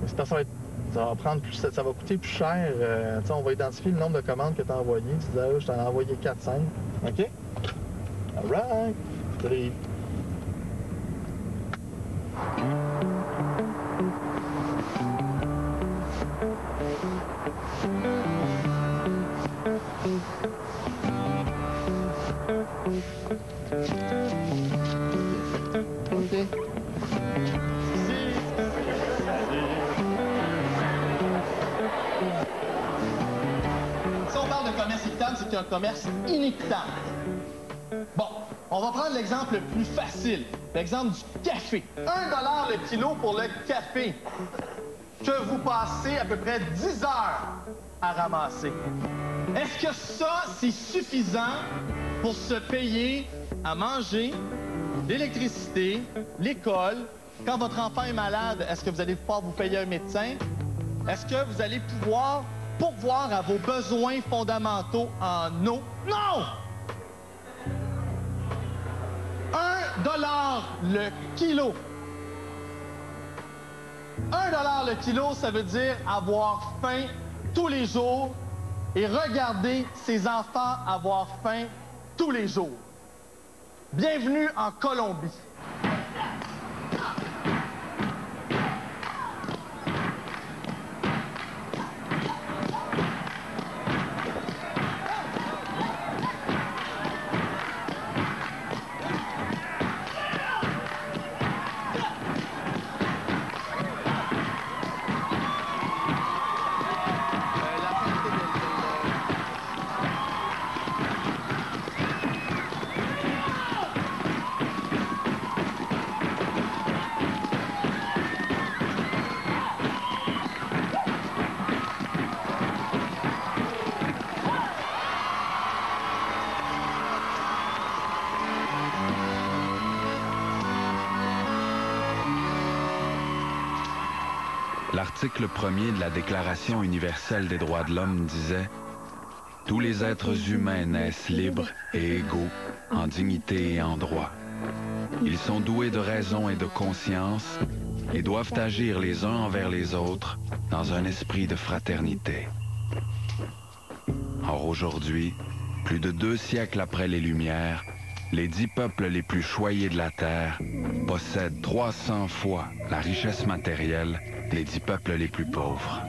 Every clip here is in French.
C'est parce que ça va coûter plus cher. On va identifier le nombre de commandes que tu as envoyées. Tu disais, je t'en ai envoyé 4-5. OK? All right. 3. OK. Si on parle de commerce équitable, c'est un commerce inéquitable. Bon, on va prendre l'exemple le plus facile, l'exemple du café. 1 $ le kilo pour le café, que vous passez à peu près 10 heures à ramasser. Est-ce que ça, c'est suffisant pour se payer à manger, l'électricité, l'école? Quand votre enfant est malade, est-ce que vous allez pouvoir vous payer un médecin? Est-ce que vous allez pouvoir pourvoir à vos besoins fondamentaux en eau? Non! 1 $ le kilo. 1 $ le kilo, ça veut dire avoir faim tous les jours et regarder ses enfants avoir faim tous les jours. Bienvenue en Colombie. L'article 1er de la Déclaration universelle des droits de l'homme disait « Tous les êtres humains naissent libres et égaux, en dignité et en droit. Ils sont doués de raison et de conscience et doivent agir les uns envers les autres dans un esprit de fraternité. » Or aujourd'hui, plus de 2 siècles après les Lumières, les 10 peuples les plus choyés de la Terre possèdent 300 fois la richesse matérielle des 10 peuples les plus pauvres.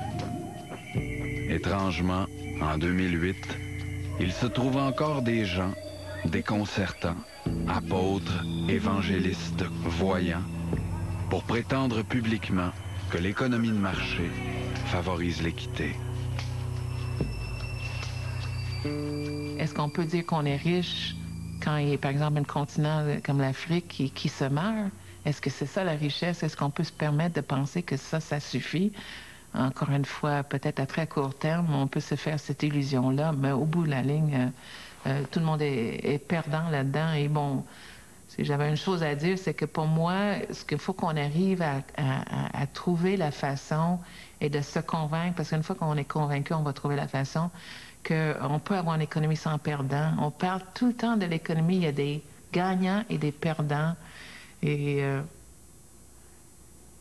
Étrangement, en 2008, il se trouve encore des gens déconcertants, apôtres, évangélistes, voyants, pour prétendre publiquement que l'économie de marché favorise l'équité. Est-ce qu'on peut dire qu'on est riche quand il y a, par exemple, un continent comme l'Afrique qui se meurt? Est-ce que c'est ça la richesse? Est-ce qu'on peut se permettre de penser que ça suffit? Encore une fois, peut-être à très court terme, on peut se faire cette illusion-là, mais au bout de la ligne, tout le monde est perdant là-dedans. Et bon, si j'avais une chose à dire, c'est que pour moi, ce qu'il faut qu'on arrive à trouver la façon et de se convaincre, parce qu'une fois qu'on est convaincu, on va trouver la façon qu'on peut avoir une économie sans perdants. On parle tout le temps de l'économie, il y a des gagnants et des perdants. Et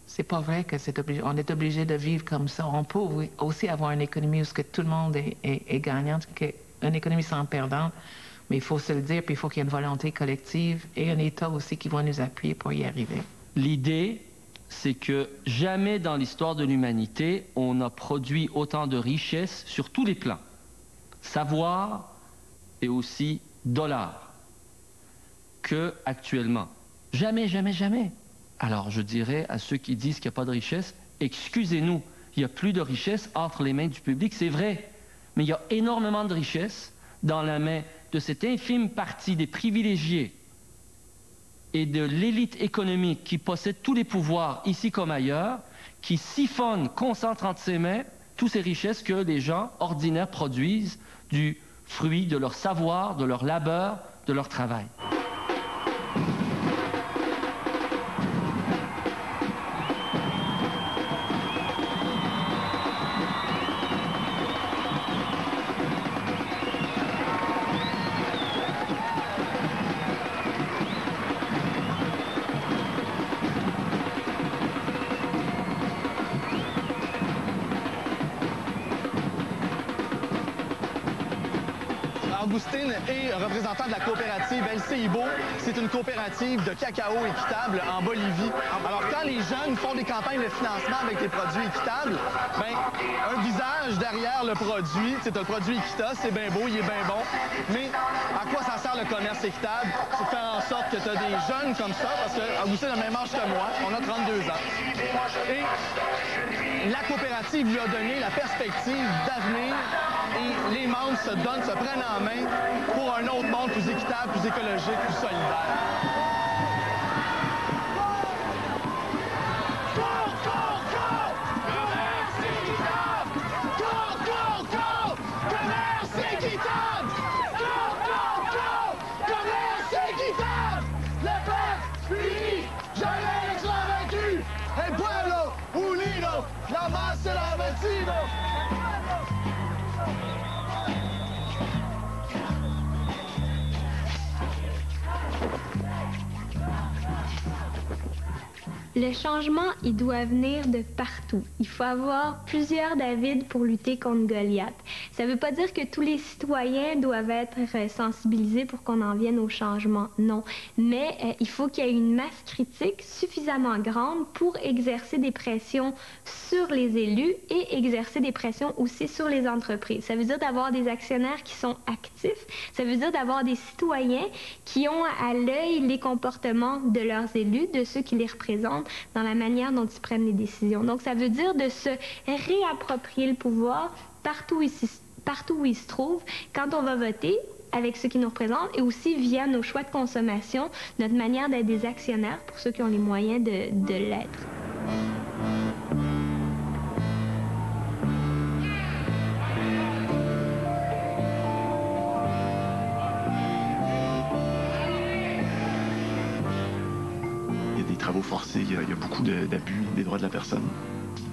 c'est pas vrai que on est obligé de vivre comme ça. On peut aussi avoir une économie où tout le monde est gagnant, une économie sans perdant. Mais il faut se le dire, puis il faut qu'il y ait une volonté collective et un État aussi qui va nous appuyer pour y arriver. L'idée, c'est que jamais dans l'histoire de l'humanité, on a produit autant de richesses sur tous les plans. Savoir et aussi dollars que actuellement. Jamais, jamais, jamais. Alors je dirais à ceux qui disent qu'il n'y a pas de richesse, excusez-nous, il n'y a plus de richesse entre les mains du public, c'est vrai. Mais il y a énormément de richesse dans la main de cette infime partie des privilégiés et de l'élite économique qui possède tous les pouvoirs, ici comme ailleurs, qui siphonne, concentre entre ses mains toutes ces richesses que les gens ordinaires produisent du fruit de leur savoir, de leur labeur, de leur travail. Boustine est représentant de la coopérative LCIBO. C'est une coopérative de cacao équitable en Bolivie. Alors, quand les jeunes font des campagnes de financement avec des produits équitables, ben, un visage derrière le produit, c'est le produit Equita, c'est bien beau, il est bien bon, mais à quoi ça sert le commerce équitable? C'est de faire en sorte que tu as des jeunes comme ça, parce que Augustine a le même âge que moi, on a 32 ans. Et la coopérative lui a donné la perspective d'avenir et les membres se prennent en main pour un autre monde plus équitable, plus écologique, plus solidaire. La masse et la vecino! Le changement, il doit venir de partout. Il faut avoir plusieurs David pour lutter contre Goliath. Ça ne veut pas dire que tous les citoyens doivent être sensibilisés pour qu'on en vienne au changement, non. Mais il faut qu'il y ait une masse critique suffisamment grande pour exercer des pressions sur les élus et exercer des pressions aussi sur les entreprises. Ça veut dire d'avoir des actionnaires qui sont actifs. Ça veut dire d'avoir des citoyens qui ont à l'œil les comportements de leurs élus, de ceux qui les représentent, dans la manière dont ils prennent les décisions. Donc, ça veut dire de se réapproprier le pouvoir partout où il se trouve, quand on va voter, avec ceux qui nous représentent, et aussi via nos choix de consommation, notre manière d'être des actionnaires pour ceux qui ont les moyens de l'être. Travaux forcés, il y a beaucoup d'abus des droits de la personne.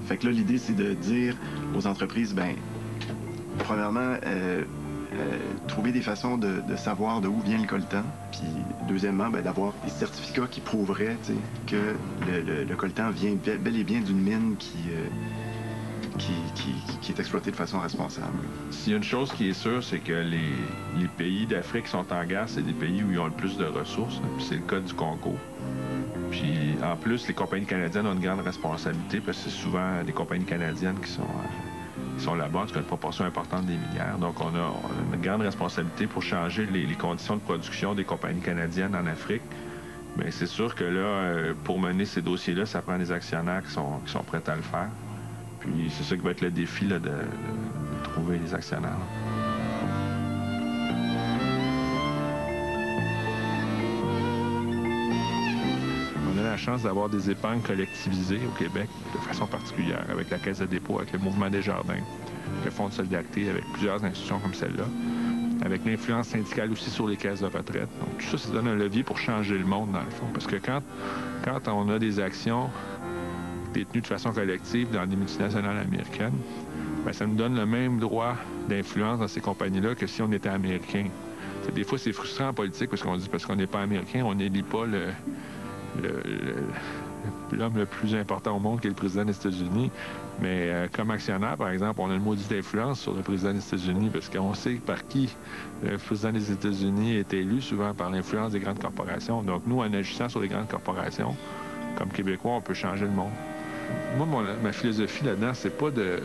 Fait que là, l'idée, c'est de dire aux entreprises, ben, premièrement, trouver des façons de savoir d'où vient le coltan, puis deuxièmement, ben, d'avoir des certificats qui prouveraient que le coltan vient bel et bien d'une mine qui est exploitée de façon responsable. S'il y a une chose qui est sûre, c'est que les pays d'Afrique qui sont en guerre, c'est des pays où ils ont le plus de ressources, puis c'est le cas du Congo. Puis, en plus, les compagnies canadiennes ont une grande responsabilité parce que c'est souvent des compagnies canadiennes qui sont là-bas, en tout cas une proportion importante des minières. Donc, on a une grande responsabilité pour changer les conditions de production des compagnies canadiennes en Afrique. Mais c'est sûr que là, pour mener ces dossiers-là, ça prend des actionnaires qui sont prêts à le faire. Puis, c'est ça qui va être le défi, là, de trouver les actionnaires. La chance d'avoir des épargnes collectivisées au Québec de façon particulière, avec la Caisse de dépôt, avec le Mouvement Desjardins, avec le Fonds de solidarité, avec plusieurs institutions comme celle-là, avec l'influence syndicale aussi sur les caisses de retraite. Donc tout ça, ça donne un levier pour changer le monde, dans le fond. Parce que quand on a des actions détenues de façon collective dans des multinationales américaines, bien, ça nous donne le même droit d'influence dans ces compagnies-là que si on était américain. Des fois, c'est frustrant en politique parce qu'on n'est pas américain, on n'élit pas l'homme le plus important au monde, qui est le président des États-Unis. Mais comme actionnaire, par exemple, on a une maudite influence sur le président des États-Unis parce qu'on sait par qui le président des États-Unis est élu, souvent par l'influence des grandes corporations. Donc, nous, en agissant sur les grandes corporations, comme Québécois, on peut changer le monde. Moi, ma philosophie là-dedans, c'est pas de...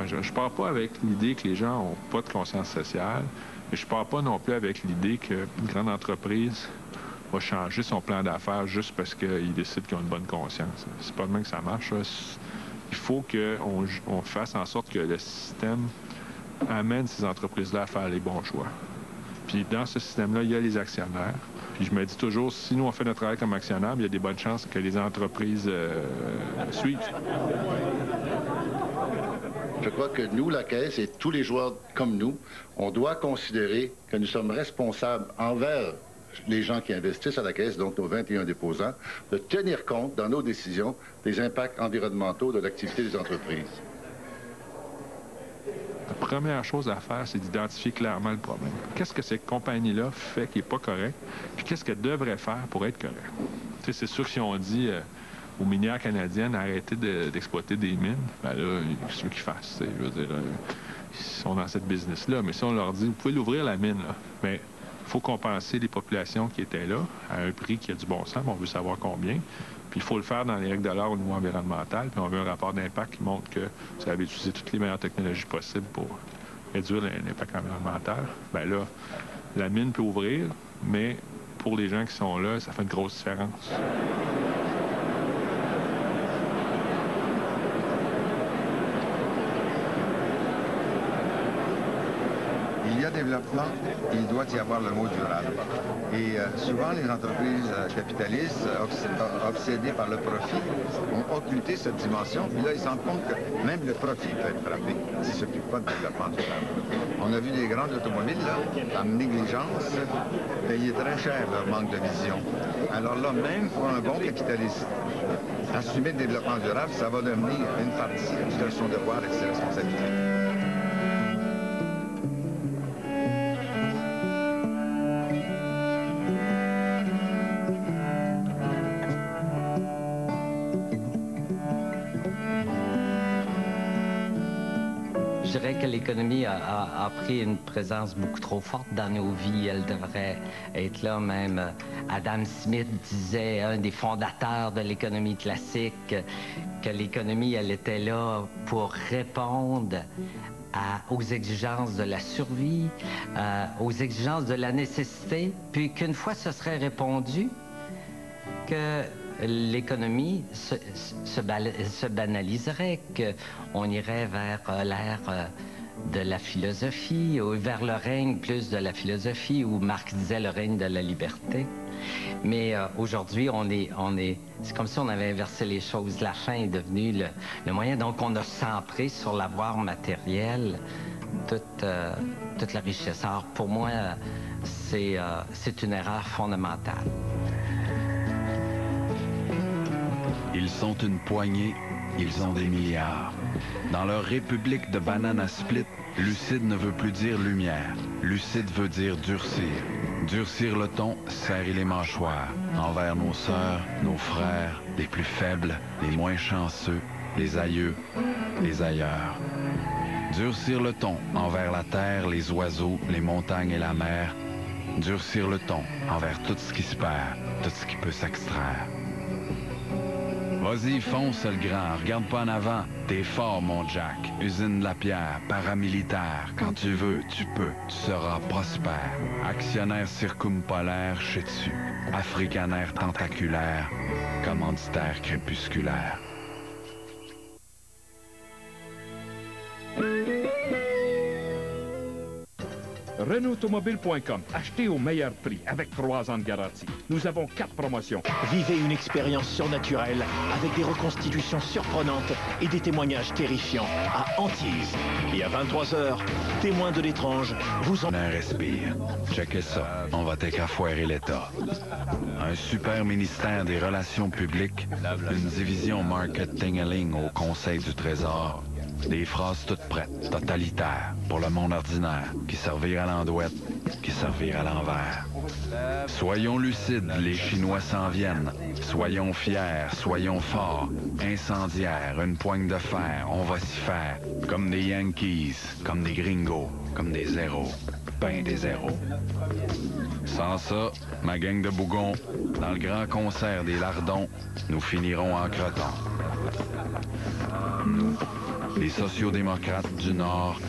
Je pars pas avec l'idée que les gens n'ont pas de conscience sociale, mais je pars pas non plus avec l'idée qu'une grande entreprise va changer son plan d'affaires juste parce qu'il décide qu'ils ont une bonne conscience. C'est pas de même que ça marche. Il faut qu'on fasse en sorte que le système amène ces entreprises-là à faire les bons choix. Puis dans ce système-là, il y a les actionnaires. Puis je me dis toujours, si nous, on fait notre travail comme actionnaire, il y a des bonnes chances que les entreprises suivent. Je crois que nous, la Caisse, et tous les joueurs comme nous, on doit considérer que nous sommes responsables envers les gens qui investissent à la Caisse, donc nos 21 déposants, de tenir compte dans nos décisions des impacts environnementaux de l'activité des entreprises. La première chose à faire, c'est d'identifier clairement le problème. Qu'est-ce que cette compagnie-là fait qui n'est pas correct, puis qu'est-ce qu'elle devrait faire pour être correct? C'est sûr que si on dit aux minières canadiennes à arrêter d'exploiter des mines, ben là, qu'est-ce qu'ils fassent? Je veux dire, ils sont dans cette business-là. Mais si on leur dit, vous pouvez l'ouvrir la mine, là, mais il faut compenser les populations qui étaient là à un prix qui a du bon sens, mais on veut savoir combien. Puis il faut le faire dans les règles de l'art au niveau environnemental. Puis on veut un rapport d'impact qui montre que vous avez utilisé toutes les meilleures technologies possibles pour réduire l'impact environnemental. Bien là, la mine peut ouvrir, mais pour les gens qui sont là, ça fait une grosse différence. Il y a développement, il doit y avoir le mot durable. Et souvent, les entreprises capitalistes, obsédées par le profit, ont occulté cette dimension. Puis là, ils se rendent compte que même le profit peut être frappé s'ils ne s'occupent pas de développement durable. On a vu des grandes automobiles, là, en négligence, payer très cher leur manque de vision. Alors là, même pour un bon capitaliste, assumer le développement durable, ça va devenir une partie de son devoir et de ses responsabilités. Je dirais que l'économie a pris une présence beaucoup trop forte dans nos vies. Elle devrait être là même. Adam Smith disait, un des fondateurs de l'économie classique, que l'économie, elle était là pour répondre aux exigences de la survie, aux exigences de la nécessité, puis qu'une fois ce serait répondu, que l'économie se banaliserait, qu'on irait vers l'ère de la philosophie, ou vers le règne plus de la philosophie, où Marx disait le règne de la liberté. Mais aujourd'hui, c'est comme si on avait inversé les choses. La fin est devenue le moyen. Donc, on a centré sur l'avoir matériel toute la richesse. Alors, pour moi, c'est une erreur fondamentale. Ils sont une poignée, ils ont des milliards. Dans leur république de banana split, lucide ne veut plus dire lumière. Lucide veut dire durcir. Durcir le ton, serrer les mâchoires. Envers nos sœurs, nos frères, les plus faibles, les moins chanceux, les aïeux, les ailleurs. Durcir le ton envers la terre, les oiseaux, les montagnes et la mer. Durcir le ton envers tout ce qui se perd, tout ce qui peut s'extraire. Vas-y, fonce le grand, regarde pas en avant. T'es fort, mon Jack. Usine de la pierre, paramilitaire. Quand tu veux, tu peux, tu seras prospère. Actionnaire circumpolaire, chez dessus. Africanaire tentaculaire, commanditaire crépusculaire. Renaultautomobile.com. Achetez au meilleur prix avec 3 ans de garantie. Nous avons 4 promotions. Vivez une expérience surnaturelle avec des reconstitutions surprenantes et des témoignages terrifiants à Antibes. Et à 23h, témoins de l'étrange vous en... Un respire. Checkez ça. On va t'écrafoirer l'État. Un super ministère des Relations publiques, une division marketing au Conseil du Trésor. Des phrases toutes prêtes, totalitaires, pour le monde ordinaire, qui servirent à l'andouette, qui servirent à l'envers. Soyons lucides, les Chinois s'en viennent. Soyons fiers, soyons forts, incendiaires, une poigne de fer, on va s'y faire. Comme des Yankees, comme des gringos, comme des zéros, ben des zéros. Sans ça, ma gang de bougons, dans le grand concert des lardons, nous finirons en croton. Nous, les sociodémocrates du Nord,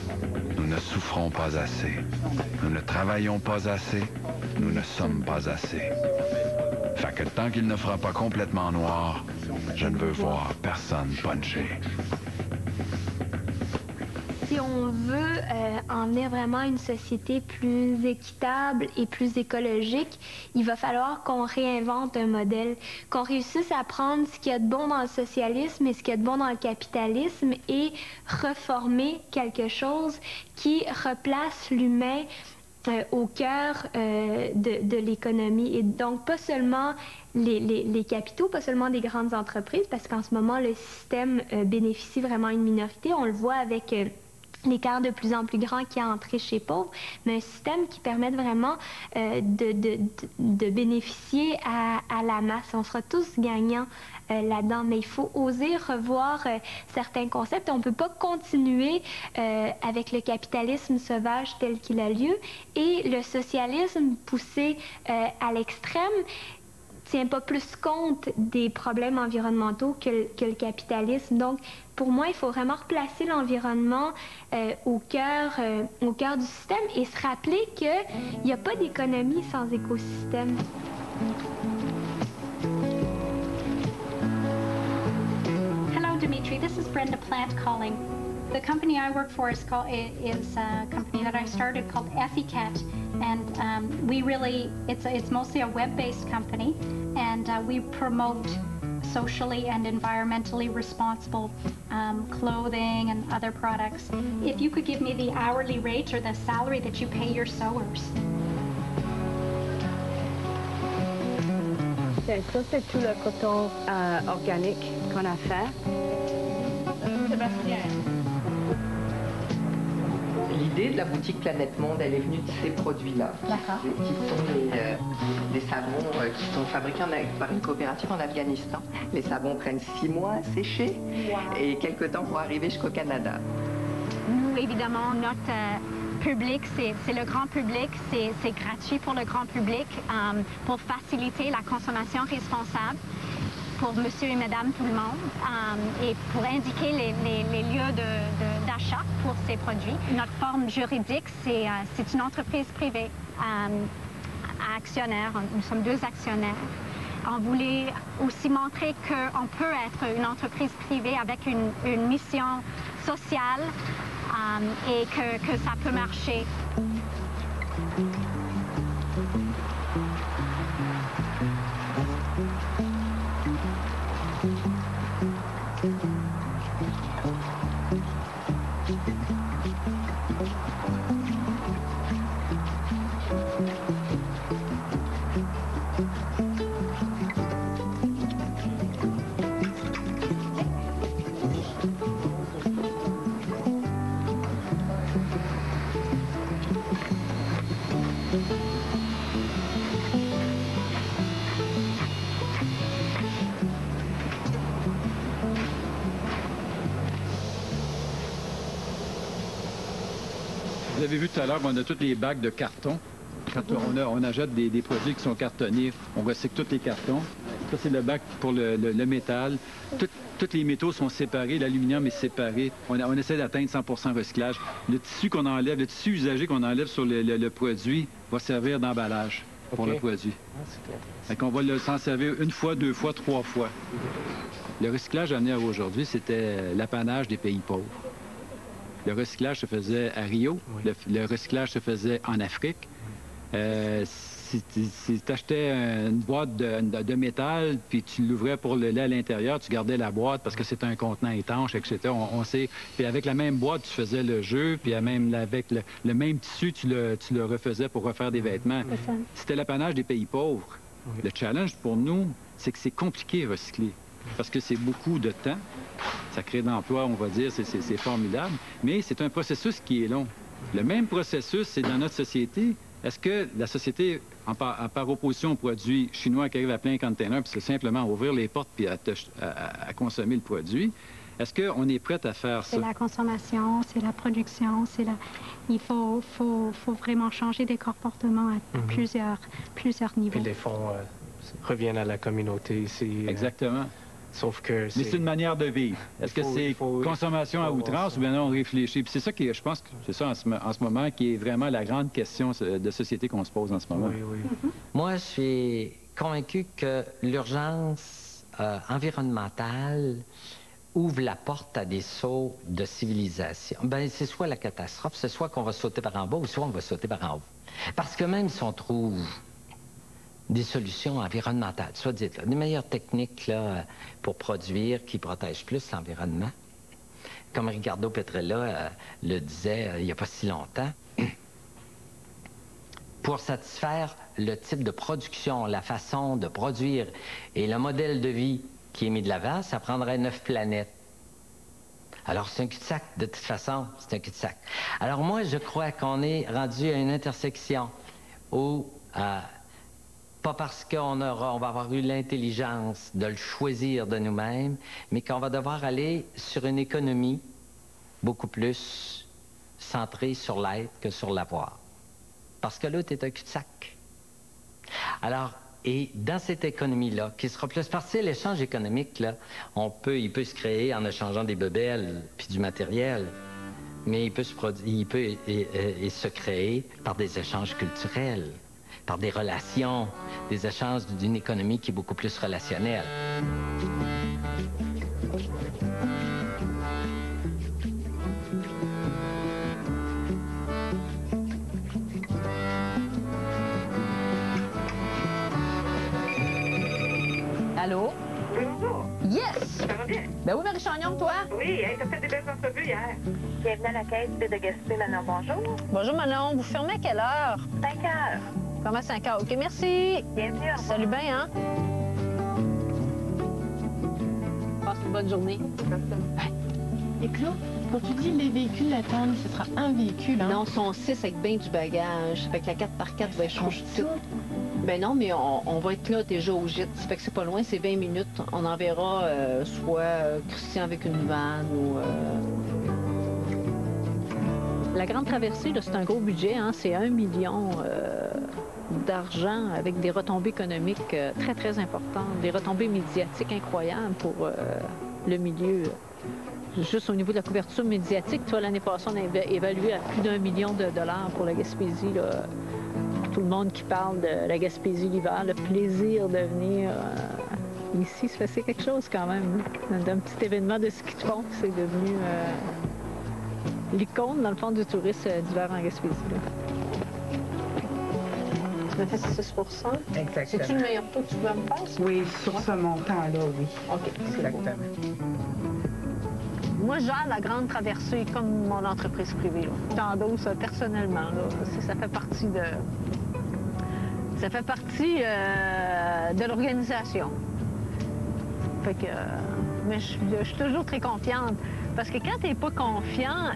nous ne souffrons pas assez. Nous ne travaillons pas assez. Nous ne sommes pas assez. Fait que tant qu'il ne fera pas complètement noir, je ne veux voir personne puncher. Si on veut en venir vraiment à une société plus équitable et plus écologique, il va falloir qu'on réinvente un modèle, qu'on réussisse à prendre ce qu'il y a de bon dans le socialisme et ce qu'il y a de bon dans le capitalisme et reformer quelque chose qui replace l'humain au cœur de l'économie. Et donc, pas seulement les capitaux, pas seulement des grandes entreprises, parce qu'en ce moment, le système bénéficie vraiment à une minorité. On le voit avec l'écart de plus en plus grand qui est entre riches et pauvres, mais un système qui permette vraiment de bénéficier à la masse. On sera tous gagnants là-dedans, mais il faut oser revoir certains concepts. On ne peut pas continuer avec le capitalisme sauvage tel qu'il a lieu et le socialisme poussé à l'extrême tient pas plus compte des problèmes environnementaux que le capitalisme. Donc, pour moi, il faut vraiment replacer l'environnement au cœur du système et se rappeler qu'il n'y a pas d'économie sans écosystème. Hello, Dimitri. This is Brenda Plant calling. The company I work for is a company that I started called EFICAT, and it's mostly a web-based company, and we promote socially and environmentally responsible clothing and other products. If you could give me the hourly rate or the salary that you pay your sewers. Ça, c'est tout le coton organique qu'on a fait. Sébastien. L'idée de la boutique Planète Monde, elle est venue de ces produits-là, qui sont des savons qui sont fabriqués par une coopérative en Afghanistan. Les savons prennent 6 mois à sécher et quelques temps pour arriver jusqu'au Canada. Nous, évidemment, notre public, c'est le grand public, c'est gratuit pour le grand public pour faciliter la consommation responsable pour monsieur et madame tout le monde et pour indiquer les lieux d'achat pour ces produits. Notre forme juridique, c'est une entreprise privée actionnaire. Nous sommes 2 actionnaires. On voulait aussi montrer qu'on peut être une entreprise privée avec une mission sociale et que ça peut marcher. Vous avez vu tout à l'heure, on a tous les bacs de carton. Quand on achète des produits qui sont cartonnés, on recycle tous les cartons. Ça, c'est le bac pour le métal. Tous les métaux sont séparés, l'aluminium est séparé. On essaie d'atteindre 100% recyclage. Le tissu qu'on enlève, le tissu usagé qu'on enlève sur le produit va servir d'emballage pour le produit. Donc, on va s'en servir 1 fois, 2 fois, 3 fois. Le recyclage à venir aujourd'hui, c'était l'apanage des pays pauvres. Le recyclage se faisait à Rio, le recyclage se faisait en Afrique. Si tu achetais une boîte de métal, puis tu l'ouvrais pour le lait à l'intérieur, tu gardais la boîte parce que c'était un contenant étanche, etc. On sait. Puis avec la même boîte, tu faisais le jeu, puis même avec le même tissu, tu le refaisais pour refaire des vêtements. C'était l'apanage des pays pauvres. Le challenge pour nous, c'est que c'est compliqué à recycler. Parce que c'est beaucoup de temps, ça crée d'emplois, on va dire, c'est formidable, mais c'est un processus qui est long. Le même processus, c'est dans notre société. Est-ce que la société, par opposition aux produits chinois qui arrivent à plein container, puis c'est simplement ouvrir les portes puis à consommer le produit, est-ce qu'on est prêt à faire ça? C'est la consommation, c'est la production, il faut vraiment changer des comportements à plusieurs niveaux. Puis les fonds reviennent à la communauté ici. Exactement. Sauf que mais c'est une manière de vivre. Est-ce que c'est consommation à outrance ou bien non, on réfléchit? Puis c'est ça qui, je pense que c'est ça en ce moment qui est vraiment la grande question de société qu'on se pose en ce moment. Oui. Moi, je suis convaincu que l'urgence environnementale ouvre la porte à des sauts de civilisation. Ben, c'est soit la catastrophe, c'est soit qu'on va sauter par en bas ou soit on va sauter par en haut. Parce que même si on trouve des solutions environnementales, soit dites, là, des meilleures techniques là, pour produire qui protègent plus l'environnement. Comme Ricardo Petrella le disait il n'y a pas si longtemps, pour satisfaire le type de production, la façon de produire et le modèle de vie qui est mis de l'avant, ça prendrait 9 planètes. Alors, c'est un cul-de-sac. De toute façon, c'est un cul-de-sac. Alors, moi, je crois qu'on est rendu à une intersection où, pas parce qu'on va avoir eu l'intelligence de le choisir de nous-mêmes, mais qu'on va devoir aller sur une économie beaucoup plus centrée sur l'être que sur l'avoir. Parce que l'autre est un cul-de-sac. Alors, et dans cette économie-là, qui sera plus parce que l'échange économique, là, il peut se créer en échangeant des bebelles puis du matériel, mais il peut se créer par des échanges culturels, par des relations, des échanges d'une économie qui est beaucoup plus relationnelle. Allô? Bonjour. Yes! Ça va bien? Ben oui, Marie Chagnon, toi? Oui, hey, t'as fait des belles entrevues hier. Bienvenue à la caisse de Gaspé, Manon. Bonjour. Bonjour, Manon. Vous fermez à quelle heure? 5 heures. Comment 5 heures? OK, merci. Bienvenue. Salut bien, hein? Passe une bonne journée. Et Claude, quand tu dis les véhicules l'attendent, ce sera un véhicule, hein? Non, sont 6 avec bien du bagage. Fait que la 4x4 va être tout. Ben non, mais on va être là déjà au gîte. Ça fait que c'est pas loin, c'est 20 minutes. On enverra soit Christian avec une vanne ou... La Grande Traversée, c'est un gros budget, hein? C'est 1 million d'argent avec des retombées économiques très, très importantes, des retombées médiatiques incroyables pour le milieu. Juste au niveau de la couverture médiatique, toi, l'année passée, on a évalué à plus d'1 million de dollars pour la Gaspésie, là. Tout le monde qui parle de la Gaspésie l'hiver, le plaisir de venir ici, c'est quelque chose quand même. D'un petit événement de ski de fond, c'est devenu l'icône, dans le fond, du tourisme d'hiver en Gaspésie. Tu m'as fait 6 %? Exactement. C'est-tu le meilleur taux que tu peux me faire? Oui, sur ce montant-là, oui. OK, exactement. Moi, je gère la Grande Traversée comme mon entreprise privée. J'endosse personnellement. Là. Ça fait partie de... Ça fait partie de l'organisation. Fait que... mais je suis toujours très confiante. Parce que quand tu n'es pas confiant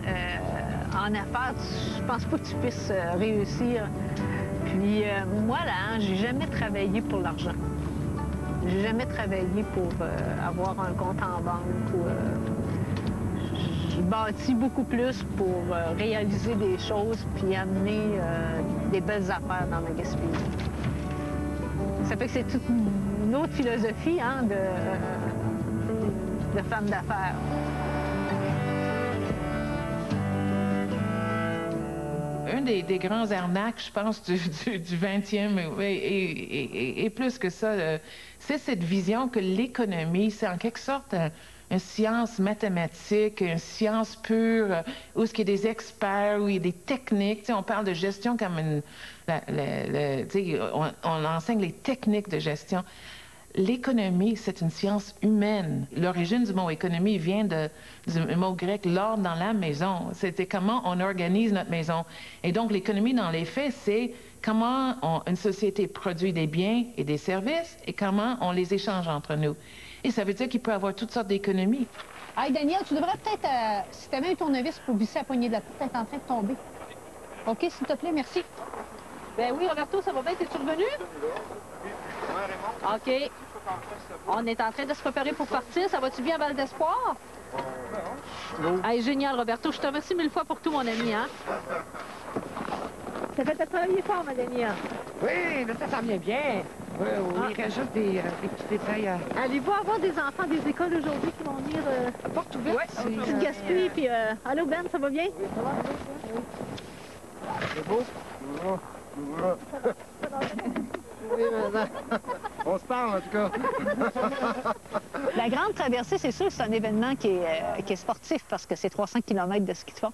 en affaires, je pense pas que tu puisses réussir. Puis moi, là, j'ai jamais travaillé pour l'argent. J'ai jamais travaillé pour avoir un compte en banque ou... Je bâtis beaucoup plus pour réaliser des choses puis amener des belles affaires dans la Gaspésie. Ça fait que c'est toute une autre philosophie, hein, de femme d'affaires. Un des grands arnaques, je pense, du 20e et plus que ça, c'est cette vision que l'économie, c'est en quelque sorte une science mathématique, une science pure, où il y a des experts, où il y a des techniques. On parle de gestion comme on enseigne les techniques de gestion. L'économie, c'est une science humaine. L'origine du mot économie vient du mot grec « l'ordre dans la maison ». C'était comment on organise notre maison. Et donc, l'économie, dans les faits, c'est comment une société produit des biens et des services et comment on les échange entre nous. Et ça veut dire qu'il peut y avoir toutes sortes d'économies. Hey, Daniel, tu devrais peut-être, si tu avais un tournevis pour visser la poignée de la porte, elle est en train de tomber. OK, s'il te plaît, merci. Ben oui, Roberto, ça va bien? T'es-tu revenu? OK. On est en train de se préparer pour partir. Ça va-tu bien à Val d'Espoir? Hey, génial, Roberto. Je te remercie 1000 fois pour tout, mon ami, hein? Ça fait te travailler fort, ma Daniel. Oui, mais ça s'en vient bien. Oui, il rajoute des petits détails à... Allez-vous avoir des enfants des écoles aujourd'hui qui vont venir porte ouverte? Oui, petite Gaspé, puis... Allô, Ben, ça va bien? Oui, ça va. C'est beau? Oui, maman. On se parle, en tout cas. La Grande Traversée, c'est sûr, c'est un événement qui est sportif parce que c'est 300 km de ski de fond.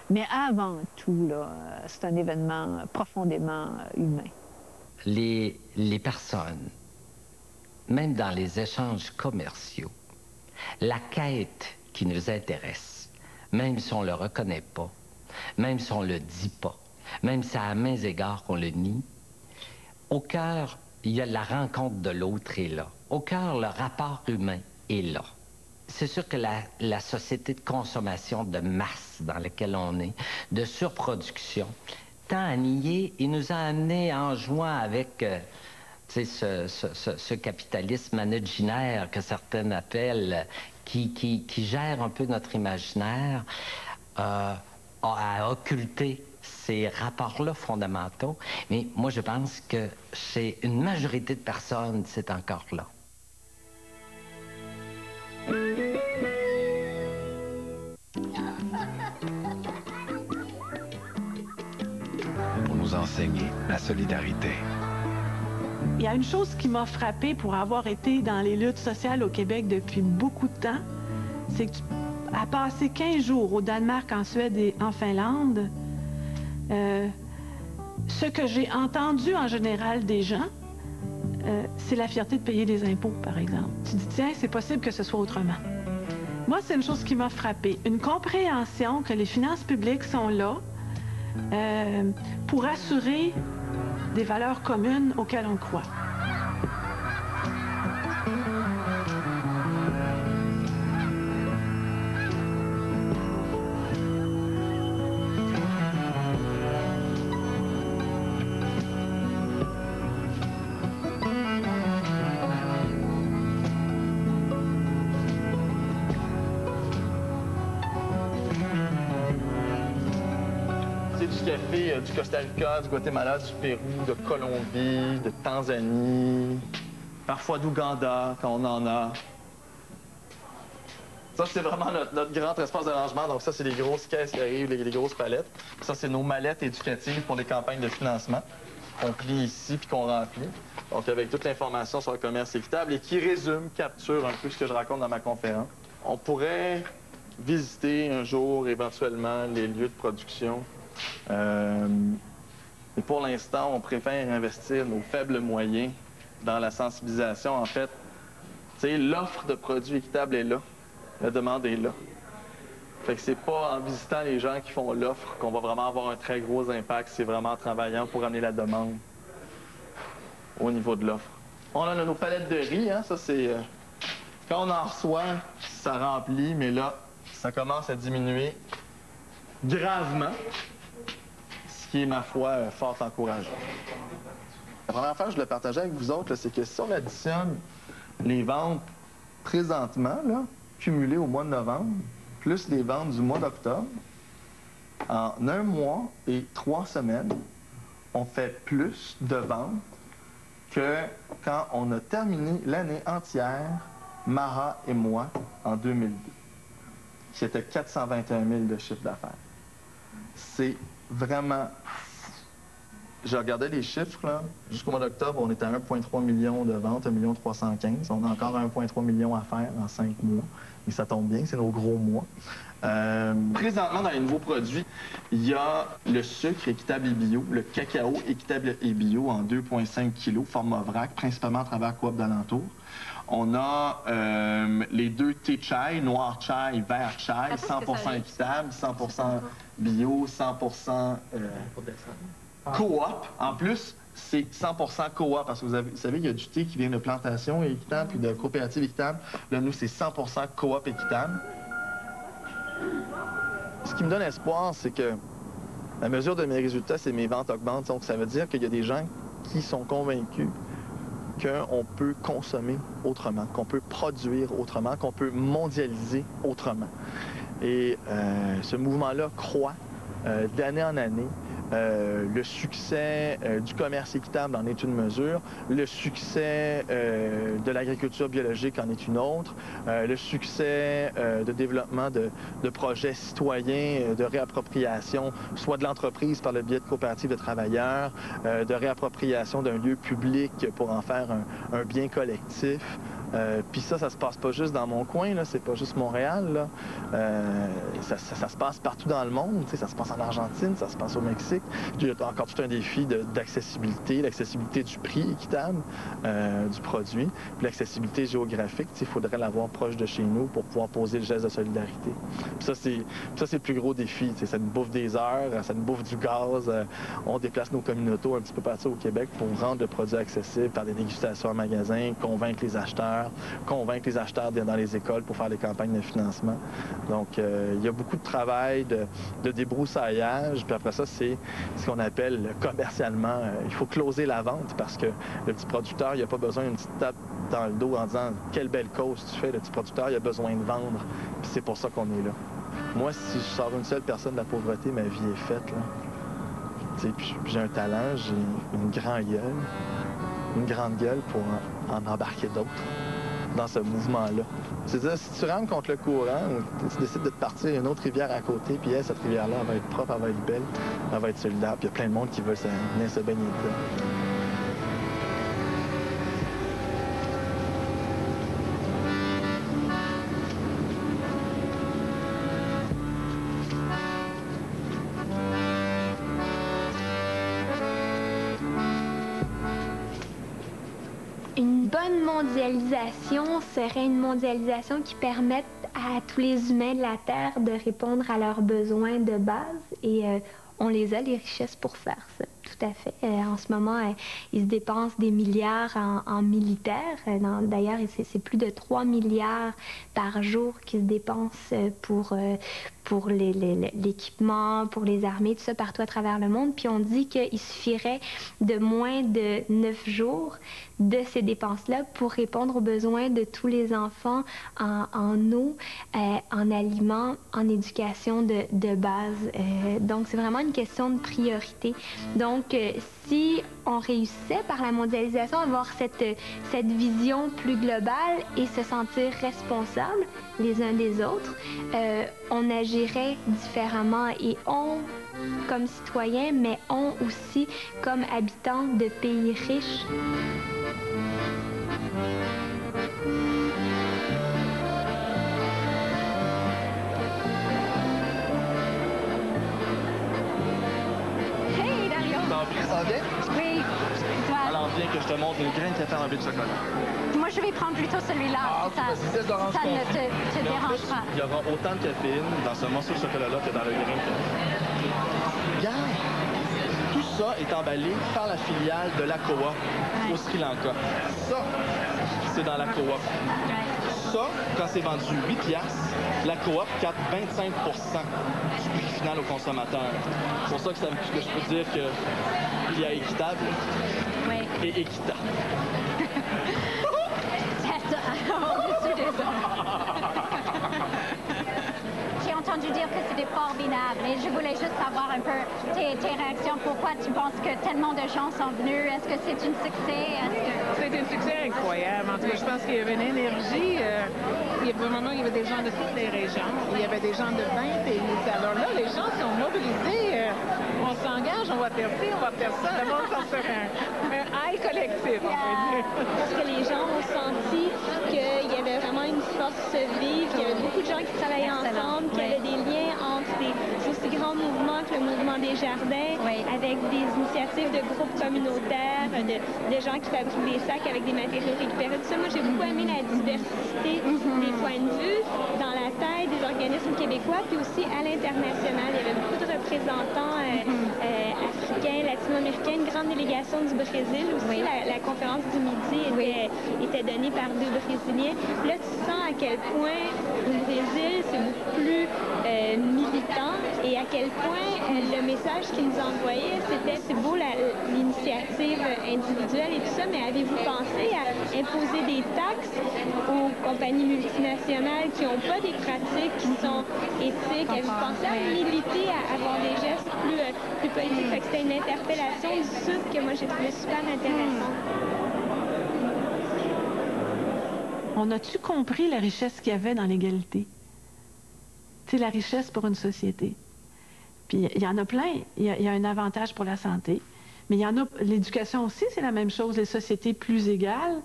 Mais avant tout, là, c'est un événement profondément humain. Les personnes, même dans les échanges commerciaux, la quête qui nous intéresse, même si on ne le reconnaît pas, même si on ne le dit pas, même si à mains égards on le nie, au cœur, il y a la rencontre de l'autre est là. Au cœur, le rapport humain est là. c'est sûr que la société de consommation de masse dans laquelle on est, de surproduction, tend à nier et nous a amenés en jouant avec ce capitalisme anodinaire que certains appellent, qui gère un peu notre imaginaire, à occulter ces rapports-là fondamentaux. Mais moi, je pense que chez une majorité de personnes, c'est encore là. Pour nous enseigner la solidarité. Il y a une chose qui m'a frappée pour avoir été dans les luttes sociales au Québec depuis beaucoup de temps, c'est que à passer 15 jours au Danemark, en Suède et en Finlande, ce que j'ai entendu en général des gens, c'est la fierté de payer des impôts, par exemple. Tu dis, tiens, c'est possible que ce soit autrement. Moi, c'est une chose qui m'a frappée. Une compréhension que les finances publiques sont là pour assurer des valeurs communes auxquelles on croit. Du café du Costa Rica, du Guatemala, du Pérou, de Colombie, de Tanzanie, parfois d'Ouganda, quand on en a. Ça, c'est vraiment notre grand espace de rangement. Donc ça, c'est les grosses caisses qui arrivent, les grosses palettes. Ça, c'est nos mallettes éducatives pour les campagnes de financement qu'on plie ici puis qu'on remplit. Donc avec toute l'information sur le commerce équitable et qui résume, capture un peu ce que je raconte dans ma conférence. On pourrait visiter un jour, éventuellement, les lieux de production. Et pour l'instant, on préfère investir nos faibles moyens dans la sensibilisation. En fait, tu sais, l'offre de produits équitables est là. La demande est là. Fait que c'est pas en visitant les gens qui font l'offre qu'on va vraiment avoir un très gros impact. C'est vraiment en travaillant pour amener la demande au niveau de l'offre. On a nos palettes de riz, hein. Ça, c'est... quand on en reçoit, ça remplit, mais là, ça commence à diminuer gravement. Ce qui est, ma foi, fort encourageant. La première affaire que je voulais partager avec vous autres, c'est que si on additionne les ventes présentement, là, cumulées au mois de novembre, plus les ventes du mois d'octobre, en 1 mois et 3 semaines, on fait plus de ventes que quand on a terminé l'année entière, Mara et moi, en 2002. C'était 421 000 de chiffre d'affaires. C'est vraiment... Je regardais les chiffres, là. Jusqu'au mois d'octobre, on était à 1,3 million de ventes, 1 315 000. On a encore 1,3 million à faire en 5 mois. Et ça tombe bien, c'est nos gros mois. Présentement, dans les nouveaux produits, il y a le sucre équitable et bio, le cacao équitable et bio en 2,5 kg, format vrac, principalement à travers Coop d'Alentour. On a les 2 thés chai, noir chai, vert chai, 100% équitable, 100% bio, 100% coop. En plus, c'est 100% coop, parce que vous savez, il y a du thé qui vient de plantation équitable puis de coopérative équitable. Là, nous, c'est 100% coop équitable. Ce qui me donne espoir, c'est que la mesure de mes résultats, c'est mes ventes augmentent. Donc, ça veut dire qu'il y a des gens qui sont convaincus qu'on peut consommer autrement, qu'on peut produire autrement, qu'on peut mondialiser autrement. Et ce mouvement-là croît d'année en année. Le succès du commerce équitable en est une mesure, le succès de l'agriculture biologique en est une autre, le succès de développement de projets citoyens de réappropriation, soit de l'entreprise par le biais de coopératives de travailleurs, de réappropriation d'un lieu public pour en faire un bien collectif. Puis ça se passe pas juste dans mon coin, là, c'est pas juste Montréal, là. Ça se passe partout dans le monde, ça se passe en Argentine, ça se passe au Mexique. Il y a encore tout un défi d'accessibilité, l'accessibilité du prix équitable du produit, puis l'accessibilité géographique, il faudrait l'avoir proche de chez nous pour pouvoir poser le geste de solidarité. Puis ça, c'est le plus gros défi, ça nous bouffe des heures, ça nous bouffe du gaz, on déplace nos communautés un petit peu partout au Québec pour rendre le produit accessible par des dégustations en magasin, convaincre les acheteurs, fournisseurs, convaincre les acheteurs dans les écoles pour faire des campagnes de financement. Donc, il y a beaucoup de travail, de débroussaillage. Puis après ça, c'est ce qu'on appelle commercialement, il faut closer la vente parce que le petit producteur, il n'a pas besoin d'une petite tape dans le dos en disant « Quelle belle cause tu fais ». Le petit producteur, il a besoin de vendre. Puis c'est pour ça qu'on est là. Moi, si je sors une seule personne de la pauvreté, ma vie est faite, là. Puis j'ai un talent, j'ai une grande gueule pour en embarquer d'autres dans ce mouvement-là. C'est-à-dire, si tu rames contre le courant ou tu décides de te partir une autre rivière à côté, puis cette rivière-là, elle va être propre, elle va être belle, elle va être solidaire, puis il y a plein de monde qui veut venir se baigner dedans. Une bonne mondialisation serait une mondialisation qui permette à tous les humains de la Terre de répondre à leurs besoins de base et on les a les richesses pour faire ça. Tout à fait. En ce moment, ils se dépensent des milliards en militaires. D'ailleurs, c'est plus de 3 milliards par jour qui se dépensent pour l'équipement, pour les armées, tout ça partout à travers le monde. Puis on dit qu'il suffirait de moins de 9 jours de ces dépenses-là pour répondre aux besoins de tous les enfants en eau, en aliments, en éducation de base. Donc, c'est vraiment une question de priorité. Donc, si on réussissait par la mondialisation à avoir cette vision plus globale et se sentir responsable les uns des autres, on agirait différemment et on, comme citoyens, mais on aussi comme habitants de pays riches. Ça va bien? Oui. Toi? Alors, viens que je te montre une graine de café en de chocolat. Moi, je vais prendre plutôt celui-là. Ça ne te dérange pas. Il y aura autant de caféine dans ce morceau de chocolat-là que dans le grain de café. Regarde! Tout ça est emballé par la filiale de la Coop au Sri Lanka. Ça, c'est dans la Coop. Ça, quand c'est vendu 8 piastres, la Coop capte 25% du prix final au consommateur. C'est pour ça que je peux dire qu'il y a équitable et équitable. J'ai entendu dire que c'était formidable, mais je voulais juste savoir un peu tes réactions. Pourquoi tu penses que tellement de gens sont venus? Est-ce que c'est un succès? C'est un succès incroyable. En tout cas, je pense qu'il y avait une énergie. Il y avait des gens de toutes les régions. Il y avait des gens de 20 pays. Alors là, les gens sont mobilisés. On s'engage, on va faire ci, on va faire ça. Le monde va faire un high collectif, on peut dire. Parce que les gens ont senti qu'il y avait vraiment une force vive, qu'il y avait beaucoup de gens qui travaillaient ensemble, qu'il y avait des liens entre des aussi grands mouvements que le mouvement des jardins, avec des initiatives de groupes communautaires, de gens qui fabriquent des sacs avec des matériaux récupérés. Tout ça, moi, j'ai beaucoup aimé la diversité des points de vue dans la taille des organismes québécois, puis aussi à l'international. Il y avait beaucoup de représentants africains, latino-américains, une grande délégation du Brésil aussi. La conférence du midi était donnée par 2 Brésiliens. Là, tu sens à quel point le Brésil, c'est beaucoup plus militant et à quel point le message qu'ils nous envoyaient, c'était c'est beau l'initiative individuelle et tout ça, mais avez-vous pensé à imposer des taxes aux compagnies multinationales qui n'ont pas des pratiques qui sont éthiques? Avez-vous pensé à militer, à avoir des gestes plus politiques? Fait que c'était une interpellation du Sud que moi j'ai trouvé super intéressante. On a-tu compris la richesse qu'il y avait dans l'égalité? C'est la richesse pour une société. Puis il y en a plein. Il y a un avantage pour la santé. Mais il y en a, l'éducation aussi, c'est la même chose. Les sociétés plus égales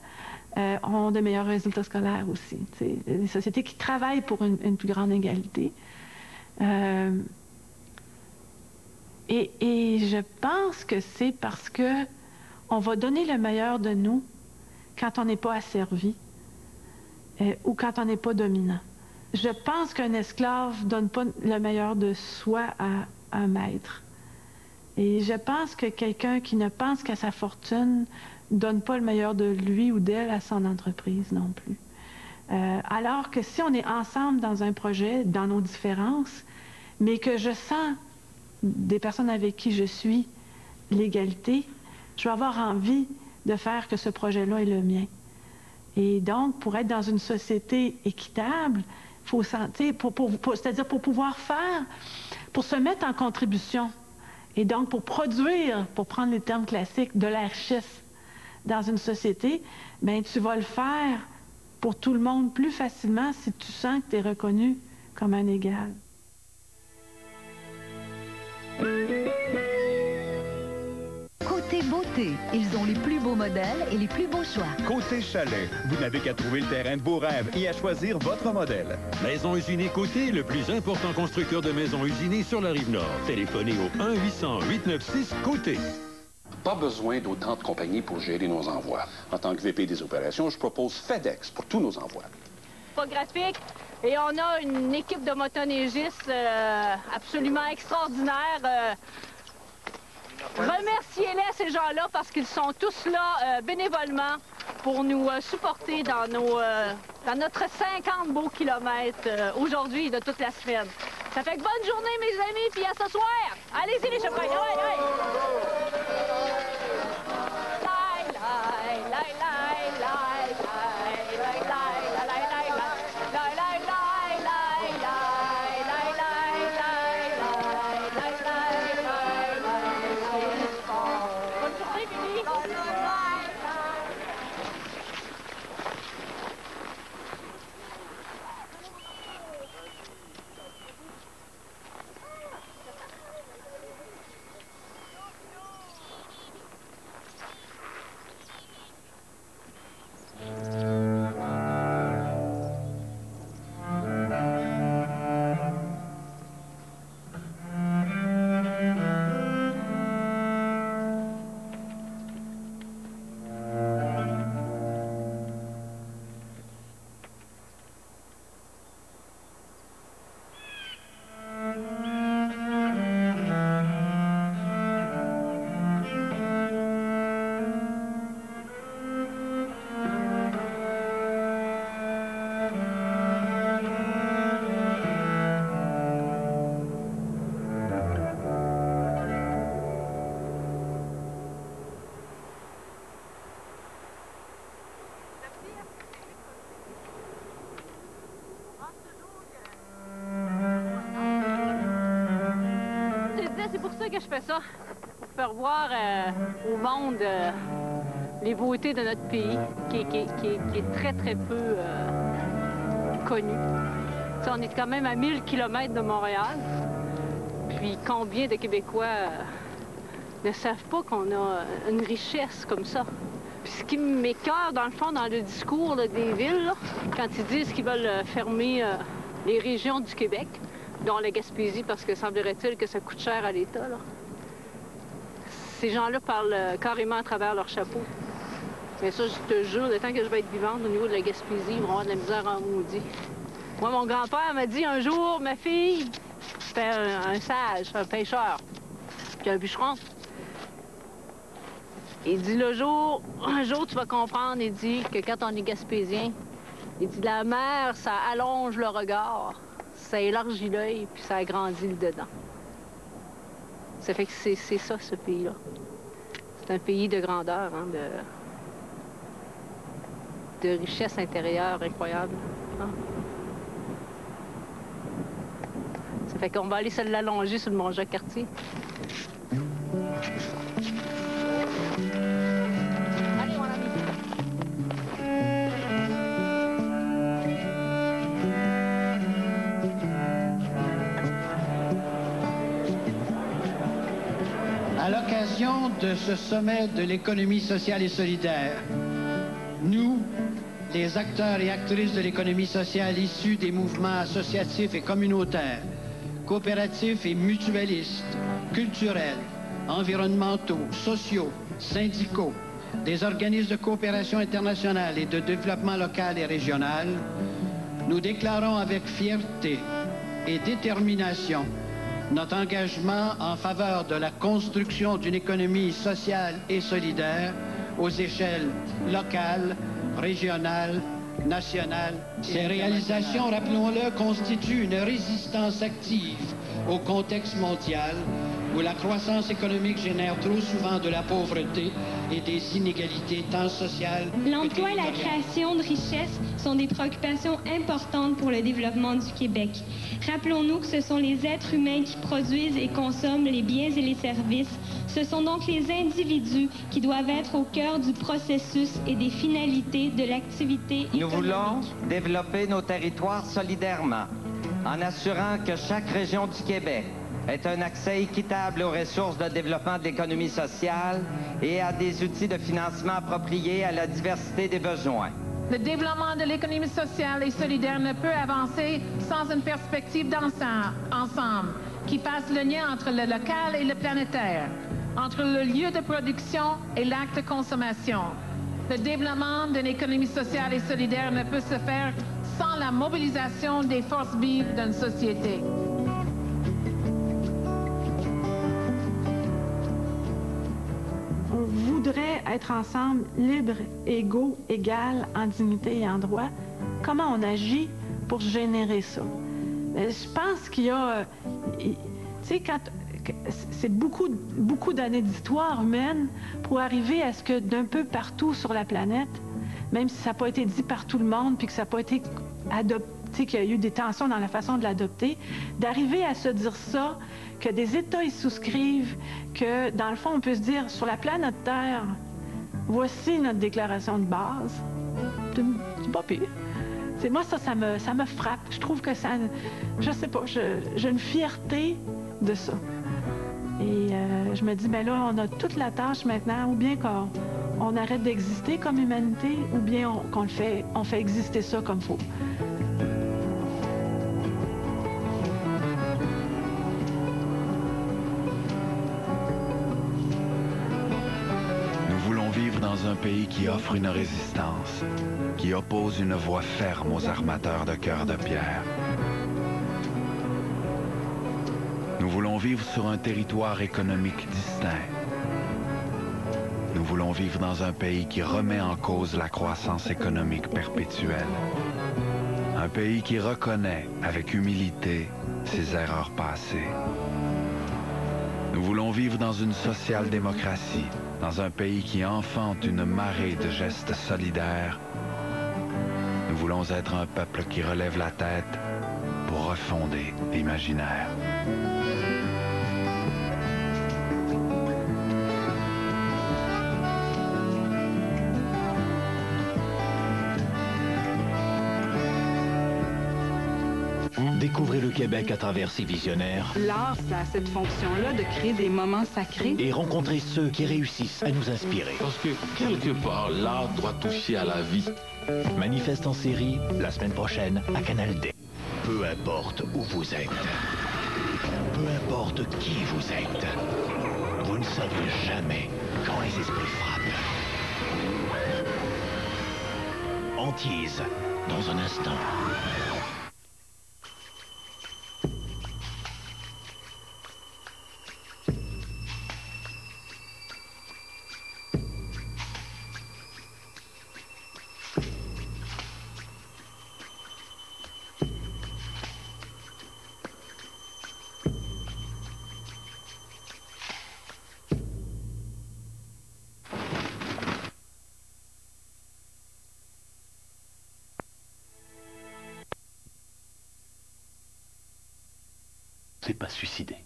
ont de meilleurs résultats scolaires aussi. T'sais, les sociétés qui travaillent pour une plus grande égalité. Et je pense que c'est parce que on va donner le meilleur de nous quand on n'est pas asservi ou quand on n'est pas dominant. Je pense qu'un esclave ne donne pas le meilleur de soi à un maître. Et je pense que quelqu'un qui ne pense qu'à sa fortune ne donne pas le meilleur de lui ou d'elle à son entreprise non plus. Alors que si on est ensemble dans un projet, dans nos différences, mais que je sens des personnes avec qui je suis l'égalité, je vais avoir envie de faire que ce projet-là est le mien. Et donc, pour être dans une société équitable, il faut sentir, c'est-à-dire pour pouvoir faire, pour se mettre en contribution, et donc pour produire, pour prendre les termes classiques, de la richesse dans une société, bien, tu vas le faire pour tout le monde plus facilement si tu sens que tu es reconnu comme un égal. Côté beauté, ils ont les plus beaux modèles et les plus beaux choix. Côté chalet, vous n'avez qu'à trouver le terrain de vos rêves et à choisir votre modèle. Maison Usinée Côté, le plus important constructeur de maisons usinées sur la Rive-Nord. Téléphonez au 1-800-896-Côté. Pas besoin d'autant de compagnies pour gérer nos envois. En tant que VP des opérations, je propose FedEx pour tous nos envois. Pas graphique. Et on a une équipe de motoneigistes absolument extraordinaire. Remerciez-les, ces gens-là, parce qu'ils sont tous là bénévolement pour nous supporter dans notre 50 beaux kilomètres aujourd'hui et de toute la semaine. Ça fait que bonne journée, mes amis, puis à ce soir. Allez-y, les chevaliers. C'est pour ça que je fais ça, pour faire voir au monde les beautés de notre pays, qui est très, très peu connu. T'sais, on est quand même à 1000 km de Montréal, puis combien de Québécois ne savent pas qu'on a une richesse comme ça. Puis ce qui m'écoeure, dans le fond, dans le discours là, des villes, là, quand ils disent qu'ils veulent fermer les régions du Québec, dont la Gaspésie, parce que semblerait-il que ça coûte cher à l'État, là. Ces gens-là parlent carrément à travers leur chapeau. Mais ça, je te jure, le temps que je vais être vivante au niveau de la Gaspésie, ils vont avoir de la misère en maudit. Moi, mon grand-père m'a dit un jour, ma fille, c'était un sage, un pêcheur, puis un bûcheron. Il dit un jour, tu vas comprendre, il dit que quand on est gaspésien, il dit la mer, ça allonge le regard. Ça élargit l'œil, puis ça agrandit le dedans. Ça fait que c'est ça, ce pays-là. C'est un pays de grandeur, hein, de richesse intérieure incroyable. Hein. Ça fait qu'on va aller se l'allonger sur le Mont-Jacques-Cartier. Allez, mon ami. À l'occasion de ce sommet de l'économie sociale et solidaire, nous, les acteurs et actrices de l'économie sociale issus des mouvements associatifs et communautaires, coopératifs et mutualistes, culturels, environnementaux, sociaux, syndicaux, des organismes de coopération internationale et de développement local et régional, nous déclarons avec fierté et détermination notre engagement en faveur de la construction d'une économie sociale et solidaire aux échelles locales, régionales, nationales. Ces réalisations, rappelons-le, constituent une résistance active au contexte mondial où la croissance économique génère trop souvent de la pauvreté et des inégalités tant sociales que L'emploi et la territoriales. création de richesses sont des préoccupations importantes pour le développement du Québec. Rappelons-nous que ce sont les êtres humains qui produisent et consomment les biens et les services. Ce sont donc les individus qui doivent être au cœur du processus et des finalités de l'activité économique. Nous voulons développer nos territoires solidairement, en assurant que chaque région du Québec ait un accès équitable aux ressources de développement de l'économie sociale et à des outils de financement appropriés à la diversité des besoins. Le développement de l'économie sociale et solidaire ne peut avancer sans une perspective d'ensemble qui fasse le lien entre le local et le planétaire, entre le lieu de production et l'acte de consommation. Le développement d'une économie sociale et solidaire ne peut se faire sans la mobilisation des forces vives d'une société. On voudrait être ensemble, libres, égaux, égales, en dignité et en droit. Comment on agit pour générer ça? Je pense qu'il y a... Tu sais, c'est beaucoup d'années d'histoire humaine pour arriver à ce que d'un peu partout sur la planète, même si ça n'a pas été dit par tout le monde, puis que ça n'a pas été adopté, qu'il y a eu des tensions dans la façon de l'adopter, d'arriver à se dire ça, que des États y souscrivent, que dans le fond, on peut se dire, sur la planète Terre, voici notre déclaration de base. C'est pas pire. C'est moi, ça me frappe. Je trouve que ça, je sais pas, j'ai une fierté de ça. Et je me dis, ben là, on a toute la tâche maintenant, ou bien qu'on arrête d'exister comme humanité, ou bien on fait exister ça comme faut. Nous voulons vivre dans un pays qui offre une résistance, qui oppose une voix ferme aux armateurs de cœur de pierre. Nous voulons vivre sur un territoire économique distinct. Nous voulons vivre dans un pays qui remet en cause la croissance économique perpétuelle. Un pays qui reconnaît avec humilité ses erreurs passées. Nous voulons vivre dans une social-démocratie, dans un pays qui enfante une marée de gestes solidaires. Nous voulons être un peuple qui relève la tête pour refonder l'imaginaire. Découvrez le Québec à travers ses visionnaires. L'art, ça a cette fonction-là de créer des moments sacrés. Et rencontrer ceux qui réussissent à nous inspirer. Parce que, quelque part, l'art doit toucher à la vie. Manifeste en série, la semaine prochaine, à Canal D. Peu importe où vous êtes. Peu importe qui vous êtes. Vous ne savez jamais quand les esprits frappent. Antise, dans un instant. C'est pas suicider.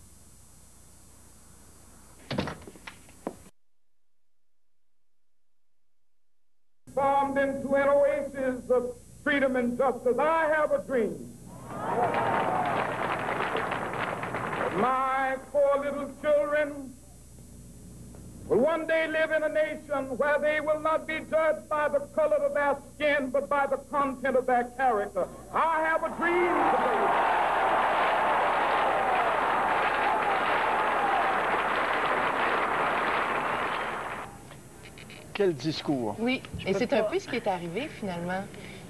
Formed into an oasis of freedom and justice, I have a dream. My 4 little children will one day live in a nation where they will not be judged by the color of their skin, but by the content of their character. I have a dream today. Quel discours. Oui, et c'est un peu ce qui est arrivé finalement.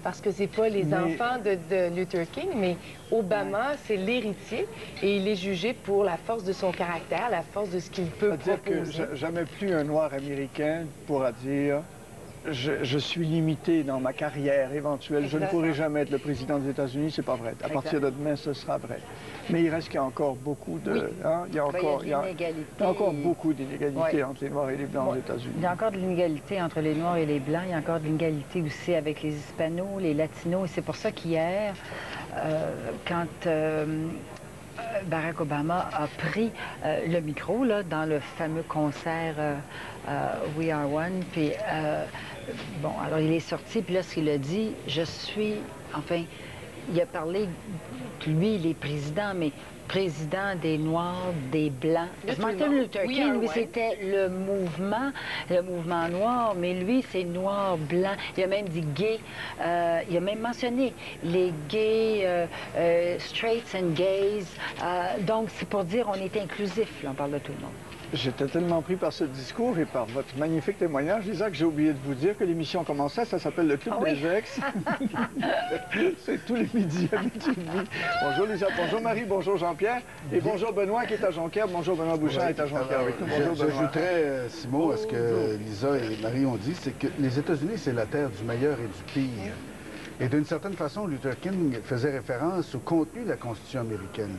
parce que c'est pas les enfants de Luther King, mais Obama, c'est l'héritier et il est jugé pour la force de son caractère, la force de ce qu'il peut proposer. C'est-à-dire que jamais plus un noir américain pourra dire je suis limité dans ma carrière éventuelle, je ne pourrai jamais être le président des États-Unis, c'est pas vrai. À partir de demain, ce sera vrai. Mais il reste qu'il y a encore beaucoup de... Hein, il y a encore beaucoup d'inégalités entre les Noirs et les Blancs aux États-Unis. Il y a encore de l'inégalité entre les Noirs et les Blancs. Il y a encore de l'inégalité aussi avec les Hispanos, les Latinos. Et c'est pour ça qu'hier, quand Barack Obama a pris le micro là, dans le fameux concert We Are One, puis bon, alors il est sorti, puis là, ce qu'il a dit, je suis, enfin, il a parlé que lui, il est président, mais président des Noirs, des Blancs. Martin Luther King, lui, c'était le mouvement noir, mais lui, c'est noir, blanc. Il a même dit gay. Il a même mentionné les gays, straights and gays. Donc, c'est pour dire on est inclusif, là, on parle de tout le monde. J'étais tellement pris par ce discours et par votre magnifique témoignage, Lisa, que j'ai oublié de vous dire que l'émission commençait, ça s'appelle le Club des Ex. C'est tous les midis à midi. Bonjour Lisa, bonjour Marie, bonjour Jean-Pierre et bonjour Benoît qui est à Jonquière, bonjour Benoît Bouchard est à Jonquière avec nous. Bonjour Benoît. J'ajouterais, Simon, à ce que Lisa et Marie ont dit, c'est que les États-Unis, c'est la terre du meilleur et du pire. Et d'une certaine façon, Luther King faisait référence au contenu de la Constitution américaine.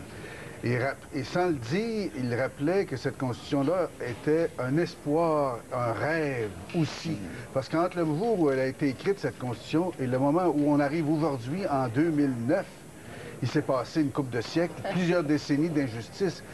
Et sans le dire, il rappelait que cette Constitution-là était un espoir, un rêve aussi. Parce qu'entre le jour où elle a été écrite, cette Constitution, et le moment où on arrive aujourd'hui, en 2009, il s'est passé une couple de siècles, plusieurs décennies d'injustice.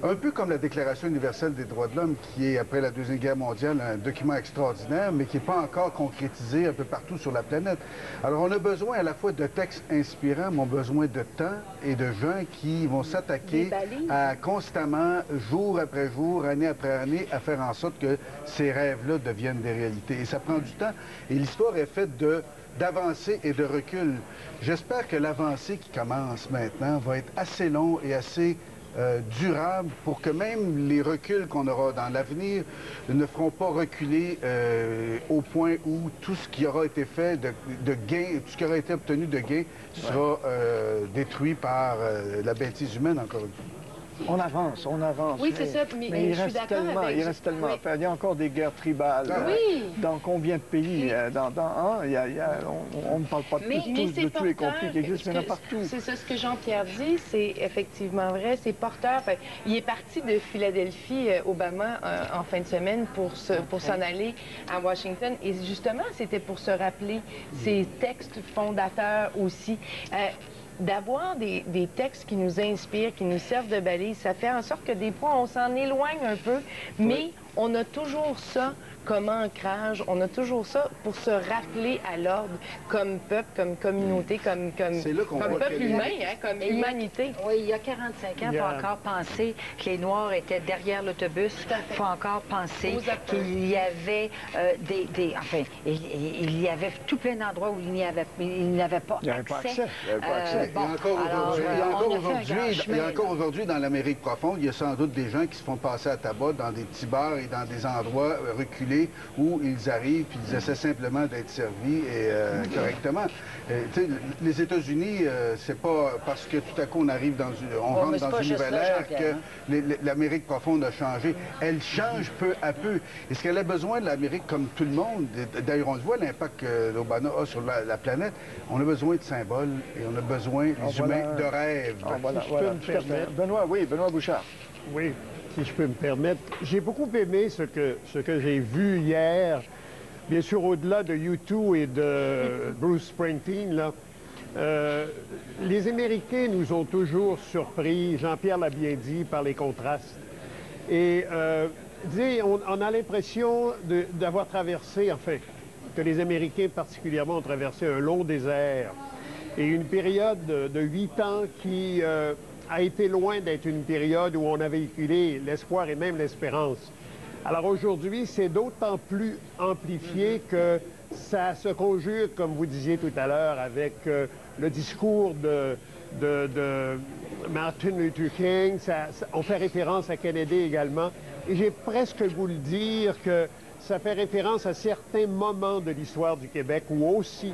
Un peu comme la Déclaration universelle des droits de l'homme, qui est, après la Deuxième Guerre mondiale, un document extraordinaire, mais qui n'est pas encore concrétisé un peu partout sur la planète. Alors, on a besoin à la fois de textes inspirants, mais on a besoin de temps et de gens qui vont s'attaquer à constamment, jour après jour, année après année, à faire en sorte que ces rêves-là deviennent des réalités. Et ça prend du temps. Et l'histoire est faite d'avancée et de recul. J'espère que l'avancée qui commence maintenant va être assez long et assez durable pour que même les reculs qu'on aura dans l'avenir ne feront pas reculer au point où tout ce qui aura été fait de gain, tout ce qui aura été obtenu de gain sera détruit par la bêtise humaine, encore une fois. On avance, on avance. Oui, c'est ça, mais je suis d'accord avec... Il reste tellement à faire. Il y a encore des guerres tribales. Dans combien de pays? On ne parle pas de tous les conflits qui existent, mais il y en a partout. C'est ça, ce que Jean-Pierre dit, c'est effectivement vrai, c'est porteur. Enfin, il est parti de Philadelphie, Obama, en fin de semaine pour s'en aller à Washington. Et justement, c'était pour se rappeler ces textes fondateurs aussi. D'avoir des textes qui nous inspirent, qui nous servent de balise, ça fait en sorte que des fois, on s'en éloigne un peu, mais on a toujours ça comme ancrage, on a toujours ça pour se rappeler à l'ordre comme peuple, comme communauté, comme peuple humain, comme humanité. Oui, il y a 45 ans, il faut encore penser que les Noirs étaient derrière l'autobus. Il faut encore penser qu'il y avait enfin, il y avait tout plein d'endroits où il n'y avait pas accès. Il y a encore aujourd'hui, dans l'Amérique profonde, il y a sans doute des gens qui se font passer à tabac dans des petits bars et dans des endroits reculés où ils arrivent puis ils essaient simplement d'être servis correctement. Les États-Unis, c'est pas parce que tout à coup on arrive on rentre dans une nouvelle ère que l'Amérique profonde a changé. Elle change peu à peu. Est-ce qu'elle a besoin de l'Amérique comme tout le monde? D'ailleurs, on le voit l'impact que l'Obama a sur la planète. On a besoin de symboles et on a besoin, les humains, de rêves. Benoît, oui, Benoît Bouchard. Oui. Si je peux me permettre, j'ai beaucoup aimé ce que j'ai vu hier. Bien sûr, au-delà de U2 et de Bruce Springsteen, là, les Américains nous ont toujours surpris, Jean-Pierre l'a bien dit, par les contrastes. Et on a l'impression d'avoir traversé, enfin, que les Américains particulièrement ont traversé un long désert et une période de 8 ans qui... a été loin d'être une période où on a véhiculé l'espoir et même l'espérance. Alors aujourd'hui, c'est d'autant plus amplifié que ça se conjure, comme vous disiez tout à l'heure, avec le discours de Martin Luther King. On fait référence à Kennedy également. Et j'ai presque le goût de dire que ça fait référence à certains moments de l'histoire du Québec où aussi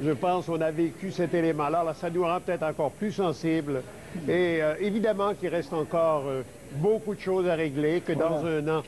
Je pense qu'on a vécu cet élément-là. Alors, ça nous rend peut-être encore plus sensibles. Et évidemment qu'il reste encore beaucoup de choses à régler, que dans un an,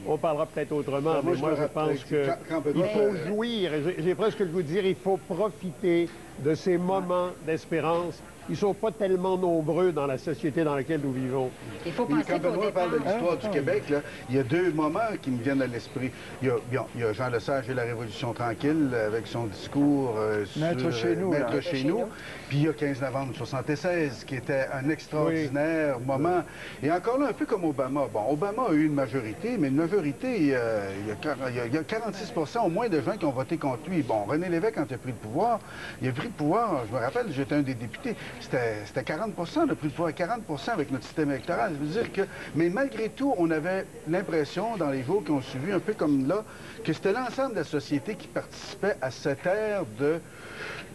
on parlera peut-être autrement. Mais moi, je pense qu'il faut jouir. J'ai presque le goût de dire, il faut profiter de ces moments d'espérance. Ils ne sont pas tellement nombreux dans la société dans laquelle nous vivons. Il faut penser quand Benoît parle de l'histoire du Québec, là, il y a deux moments qui me viennent à l'esprit. Il y a Jean Lesage et la Révolution tranquille avec son discours Maître chez nous. Maître chez nous. Puis il y a 15 novembre 1976 qui était un extraordinaire moment. Et encore là, un peu comme Obama. Bon, Obama a eu une majorité, mais une majorité, il y a 46 % au moins de gens qui ont voté contre lui. Bon, René Lévesque, quand il a pris le pouvoir, je me rappelle, j'étais un des députés. C'était 40 % le prix de pouvoir, 40 % avec notre système électoral. Je veux dire que, mais malgré tout, on avait l'impression, dans les jours qui ont suivi, un peu comme là, que c'était l'ensemble de la société qui participait à cette ère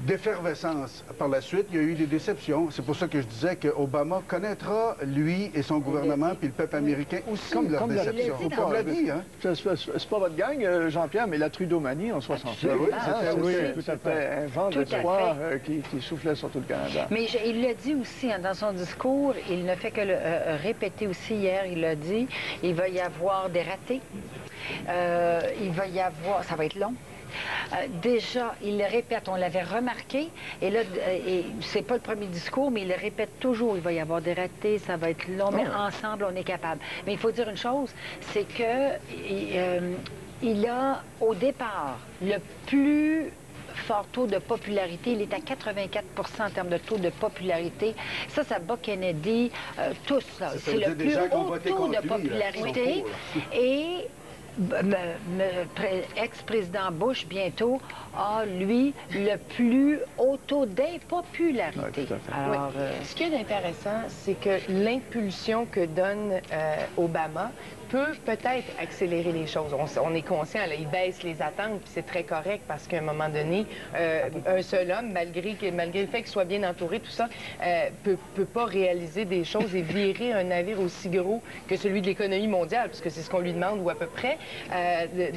d'effervescence. Par la suite, il y a eu des déceptions. C'est pour ça que je disais qu'Obama connaîtra, lui et son gouvernement, puis le peuple américain aussi, leur déception. Comme l'a dit, hein? C'est pas votre gang, Jean-Pierre, mais la Trudeau-manie en 67. C'était un vent d'espoir qui soufflait sur tout le Canada. Mais il l'a dit aussi dans son discours, il ne fait que le répéter aussi hier, il l'a dit, il va y avoir des ratés. Il va y avoir... Ça va être long. Déjà, il le répète, on l'avait remarqué, et là, c'est pas le premier discours, mais il le répète toujours, il va y avoir des ratés, ça va être long, mais ensemble, on est capable. Mais il faut dire une chose, c'est que il a, au départ, le plus fort taux de popularité. Il est à 84 % en termes de taux de popularité. Ça bat Kennedy, tous. C'est le plus haut taux de popularité. Et ex-président Bush, bientôt, a, lui, le plus haut taux d'impopularité. Alors, ce qui est intéressant, c'est que l'impulsion que donne Obama peut peut-être accélérer les choses. On est conscient, là, il baisse les attentes, puis c'est très correct parce qu'à un moment donné, un seul homme, malgré le fait qu'il soit bien entouré, tout ça, peut pas réaliser des choses et virer un navire aussi gros que celui de l'économie mondiale, puisque c'est ce qu'on lui demande, ou à peu près,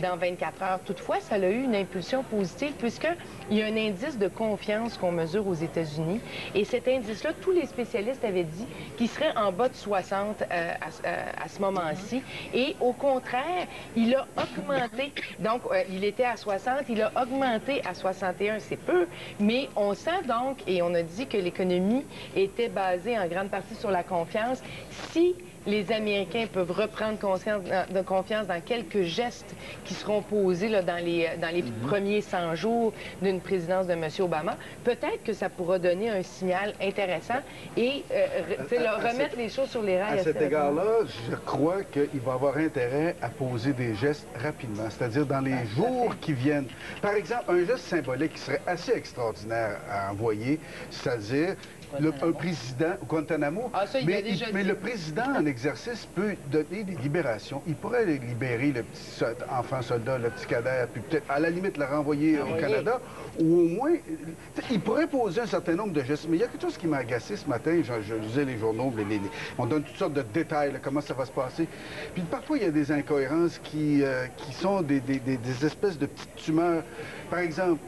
dans 24 heures. Toutefois, ça a eu une impulsion positive, puisqu'il y a un indice de confiance qu'on mesure aux États-Unis, et cet indice-là, tous les spécialistes avaient dit qu'il serait en bas de 60 à ce moment-ci. Et au contraire, il a augmenté. Donc, il était à 60, il a augmenté à 61, c'est peu. Mais on sent donc, et on a dit que l'économie était basée en grande partie sur la confiance. Si les Américains peuvent reprendre confiance dans quelques gestes qui seront posés là, dans les premiers 100 jours d'une présidence de M. Obama, peut-être que ça pourra donner un signal intéressant et remettre les choses sur les rails. À cet égard-là, je crois qu'il va avoir intérêt à poser des gestes rapidement, c'est-à-dire dans les jours qui viennent. Par exemple, un geste symbolique qui serait assez extraordinaire à envoyer, c'est-à-dire un président, Guantanamo, mais le président en exercice peut donner des libérations. Il pourrait libérer le petit enfant soldat, le petit cadet, puis peut-être à la limite le renvoyer au Canada, ou au moins, il pourrait poser un certain nombre de gestes. Mais il y a quelque chose qui m'a agacé ce matin, je lisais les journaux, on donne toutes sortes de détails, là, comment ça va se passer. Puis parfois, il y a des incohérences qui sont des espèces de petites tumeurs. Par exemple,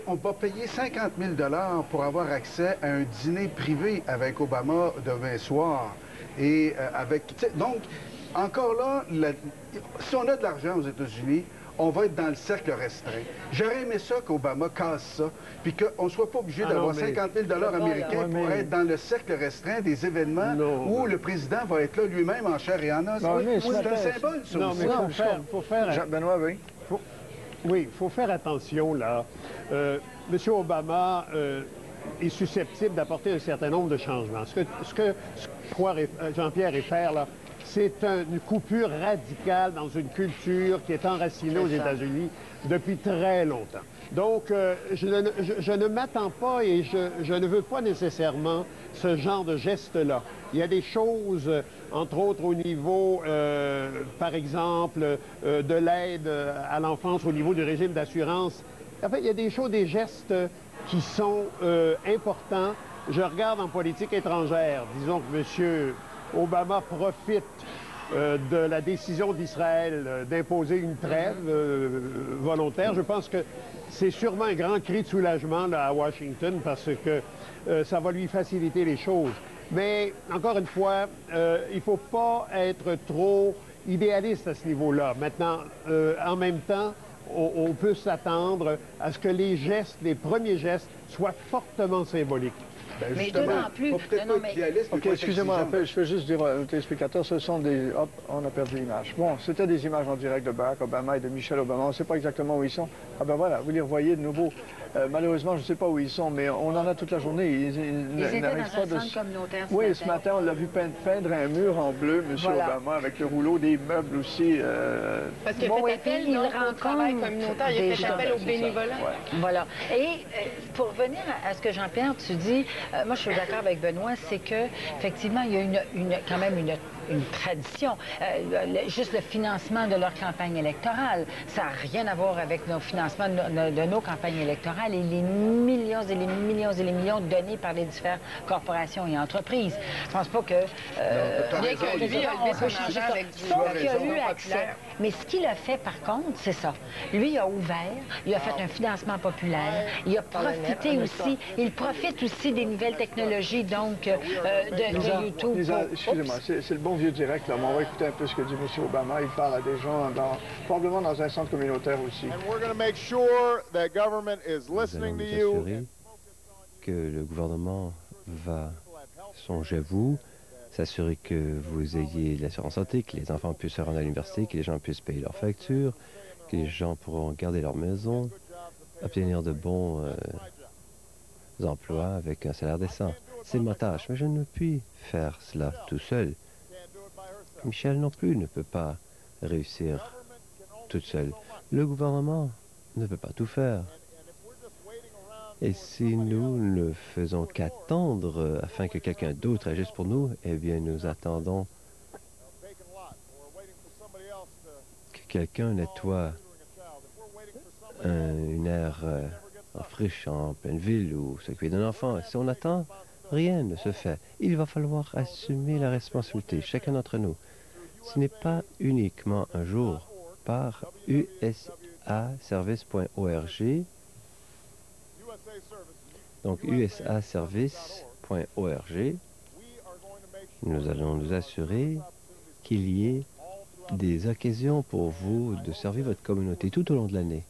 on va payer 50 000 $ pour avoir accès à un dîner privé avec Obama demain soir. Et donc, encore là, si on a de l'argent aux États-Unis, on va être dans le cercle restreint. J'aurais aimé ça qu'Obama casse ça, puis qu'on ne soit pas obligé d'avoir 50 000 $ américains pour être dans le cercle restreint des événements où le président va être là lui-même en chair et en os. C'est un symbole, ça aussi. Il faut faire... Benoît, oui. Oui, il faut faire attention, là. M. Obama est susceptible d'apporter un certain nombre de changements. Ce que croit Jean-Pierre réfère, là, c'est une coupure radicale dans une culture qui est enracinée aux États-Unis depuis très longtemps. Donc, je ne m'attends pas et je ne veux pas nécessairement ce genre de geste-là. Il y a des choses, entre autres au niveau, par exemple, de l'aide à l'enfance, au niveau du régime d'assurance. En fait, il y a des choses, des gestes qui sont importants. Je regarde en politique étrangère. Disons que M. Obama profite de la décision d'Israël d'imposer une trêve volontaire. Je pense que c'est sûrement un grand cri de soulagement là, à Washington parce que ça va lui faciliter les choses. Mais, encore une fois, il ne faut pas être trop idéaliste à ce niveau-là. Maintenant, en même temps, on peut s'attendre à ce que les gestes, les premiers gestes, soient fortement symboliques. Ben mais d'autant plus... OK, excusez-moi, je peux juste dire aux téléspectateurs, ce sont des... Hop, on a perdu l'image. Bon, c'était des images en direct de Barack Obama et de Michelle Obama. On ne sait pas exactement où ils sont. Ah ben voilà, vous les revoyez de nouveau. Malheureusement, je ne sais pas où ils sont, mais on en a toute la journée. Ils étaient dans un centre communautaire ce matin. Ce matin, on l'a vu peindre un mur en bleu, M. Obama, avec le rouleau, des meubles aussi. Parce qu'il a fait appel au travail communautaire, il a fait appel aux bénévolats. Voilà. Et pour revenir à ce que Jean-Pierre, tu dis, moi je suis d'accord avec Benoît, c'est que effectivement il y a quand même une tradition. Juste le financement de leur campagne électorale, ça n'a rien à voir avec nos financements de nos campagnes électorales et les millions et les millions et les millions donnés par les différentes corporations et entreprises. Je pense pas que... bien que lui a levé son argent avec du... Sauf qu'il a eu accès. Mais ce qu'il a fait, par contre, c'est ça. Lui, il a ouvert, il a fait un financement populaire, il a profité aussi, il profite aussi des nouvelles technologies, donc, de YouTube. Excusez-moi, c'est le bon vieux direct, là, mais on va écouter un peu ce que dit M. Obama. Il parle à des gens, probablement dans un centre communautaire aussi. Vous assurer que le gouvernement va songer à vous, s'assurer que vous ayez de l'assurance santé, que les enfants puissent se rendre à l'université, que les gens puissent payer leurs factures, que les gens pourront garder leur maison, obtenir de bons emplois avec un salaire décent. C'est ma tâche, mais je ne puis faire cela tout seul. Michelle non plus ne peut pas réussir toute seule. Le gouvernement ne peut pas tout faire. Et si nous ne faisons qu'attendre afin que quelqu'un d'autre agisse pour nous, eh bien, nous attendons que quelqu'un nettoie une aire en friche en pleine ville ou s'occuper d'un enfant. Si on attend, rien ne se fait. Il va falloir assumer la responsabilité, chacun d'entre nous. Ce n'est pas uniquement un jour par usaservice.org. Donc, usaservice.org, nous allons nous assurer qu'il y ait des occasions pour vous de servir votre communauté tout au long de l'année.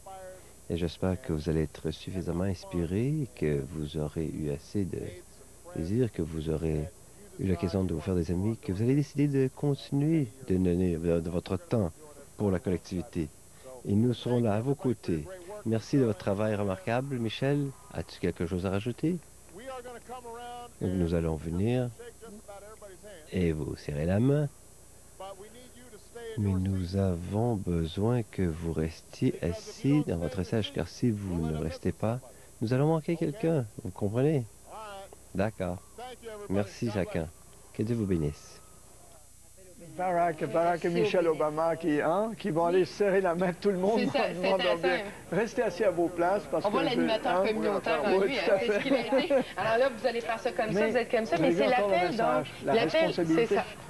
Et j'espère que vous allez être suffisamment inspiré, que vous aurez eu assez de plaisir, que vous aurez eu l'occasion de vous faire des amis, que vous allez décider de continuer de donner de votre temps pour la collectivité. Et nous serons là à vos côtés. Merci de votre travail remarquable. Michel, as-tu quelque chose à rajouter? Nous allons venir et vous serrer la main. Mais nous avons besoin que vous restiez assis dans votre siège, car si vous ne restez pas, nous allons manquer quelqu'un. Vous comprenez? D'accord. Merci chacun. Que Dieu vous bénisse. Barack et Michelle Obama qui vont aller serrer la main de tout le monde. Restez assis à vos places. Parce on voit l'animateur communautaire en lui, c'est ce qu'il a été. Alors là, vous allez faire ça comme ça, vous êtes comme ça, mais c'est l'appel, donc,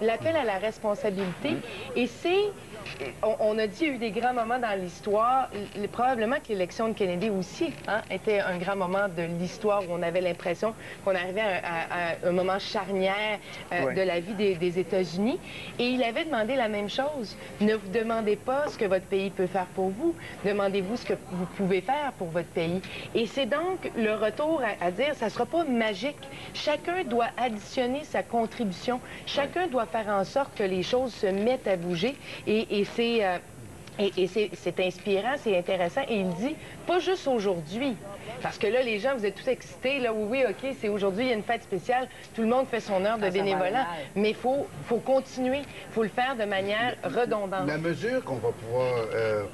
l'appel à la responsabilité. Et c'est, on a dit, il y a eu des grands moments dans l'histoire. Probablement que l'élection de Kennedy aussi était un grand moment de l'histoire où on avait l'impression qu'on arrivait à un moment charnière de la vie des États-Unis. Et il avait demandé la même chose. Ne vous demandez pas ce que votre pays peut faire pour vous. Demandez-vous ce que vous pouvez faire pour votre pays. Et c'est donc le retour à dire, ça ne sera pas magique. Chacun doit additionner sa contribution. Chacun doit faire en sorte que les choses se mettent à bouger. Et c'est inspirant, c'est intéressant. Et il dit, pas juste aujourd'hui. Parce que là, les gens, vous êtes tous excités. Là, oui, OK, c'est aujourd'hui, il y a une fête spéciale. Tout le monde fait son heure de bénévolat. Mais il faut continuer. Il faut le faire de manière redondante. La mesure qu'on va pouvoir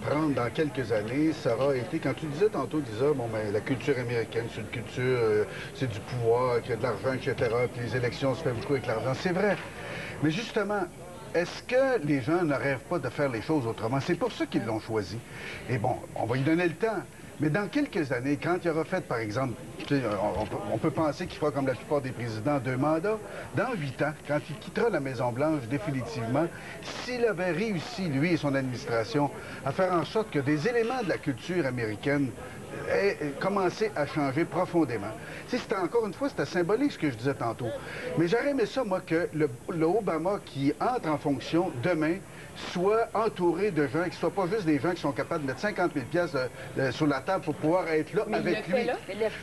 prendre dans quelques années, ça aura été, quand tu disais tantôt, bon, ben, la culture américaine, c'est une culture, c'est du pouvoir, qu'il y a de l'argent, etc. Puis les élections se fait beaucoup avec l'argent. C'est vrai. Mais justement, est-ce que les gens ne rêvent pas de faire les choses autrement? C'est pour ça qu'ils l'ont choisi. Et bon, on va y donner le temps. Mais dans quelques années, quand il aura fait, par exemple, on peut penser qu'il fera comme la plupart des présidents 2 mandats, dans 8 ans, quand il quittera la Maison-Blanche définitivement, s'il avait réussi, lui et son administration, à faire en sorte que des éléments de la culture américaine aient commencé à changer profondément. C'était encore une fois, c'était symbolique ce que je disais tantôt. Mais j'aurais aimé ça, moi, que le Obama qui entre en fonction demain soit entouré de gens, qui ne soient pas juste des gens qui sont capables de mettre 50 000 piastres sur la table pour pouvoir être là avec lui.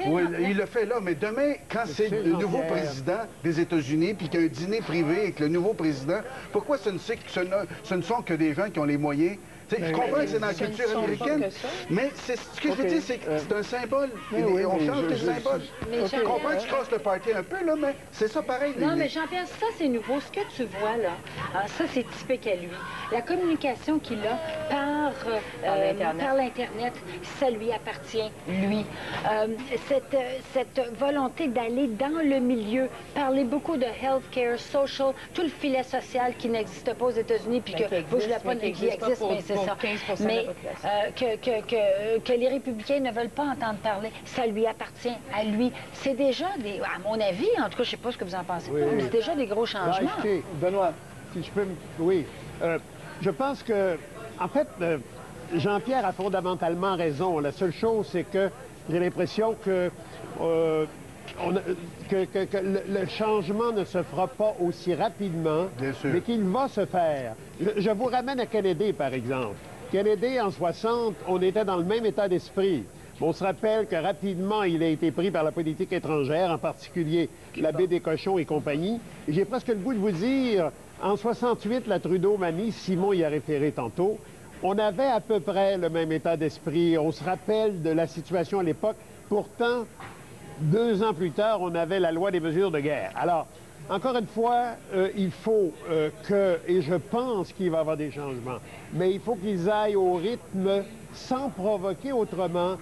Oui, il le fait là, mais demain, quand c'est le nouveau président des États-Unis, puis qu'il y a un dîner privé avec le nouveau président, pourquoi ce ne sont que des gens qui ont les moyens? Je comprends que c'est dans la culture américaine, mais ce que je veux dire, c'est que c'est un symbole. On change les symboles. Je comprends que tu casses le party un peu, là, mais c'est ça pareil. Non, mais Jean-Pierre, ça, c'est nouveau. Ce que tu vois, là, ça, c'est typique à lui. La communication qu'il a par l'Internet, ça lui appartient, lui. Cette volonté d'aller dans le milieu, parler beaucoup de healthcare, social, tout le filet social qui n'existe pas aux États-Unis, puis que vous, je l'ai pas dit, qui existe, mais c'est ça. Mais que les républicains ne veulent pas entendre parler, ça lui appartient à lui. C'est déjà des, à mon avis, en tout cas, je ne sais pas ce que vous en pensez, mais c'est déjà des gros changements. Écoutez, Benoît, si je peux oui. Je pense que, en fait, Jean-Pierre a fondamentalement raison. La seule chose, c'est que j'ai l'impression que le changement ne se fera pas aussi rapidement, mais qu'il va se faire. Je vous ramène à Kennedy, par exemple. Kennedy, en 60, on était dans le même état d'esprit. On se rappelle que rapidement, il a été pris par la politique étrangère, en particulier la baie des cochons et compagnie. Et j'ai presque le goût de vous dire, en 68, la Trudeau-manie, Simon y a référé tantôt, on avait à peu près le même état d'esprit. On se rappelle de la situation à l'époque. Pourtant, 2 ans plus tard, on avait la loi des mesures de guerre. Alors, encore une fois, il faut et je pense qu'il va y avoir des changements, mais il faut qu'ils aillent au rythme sans provoquer autrement.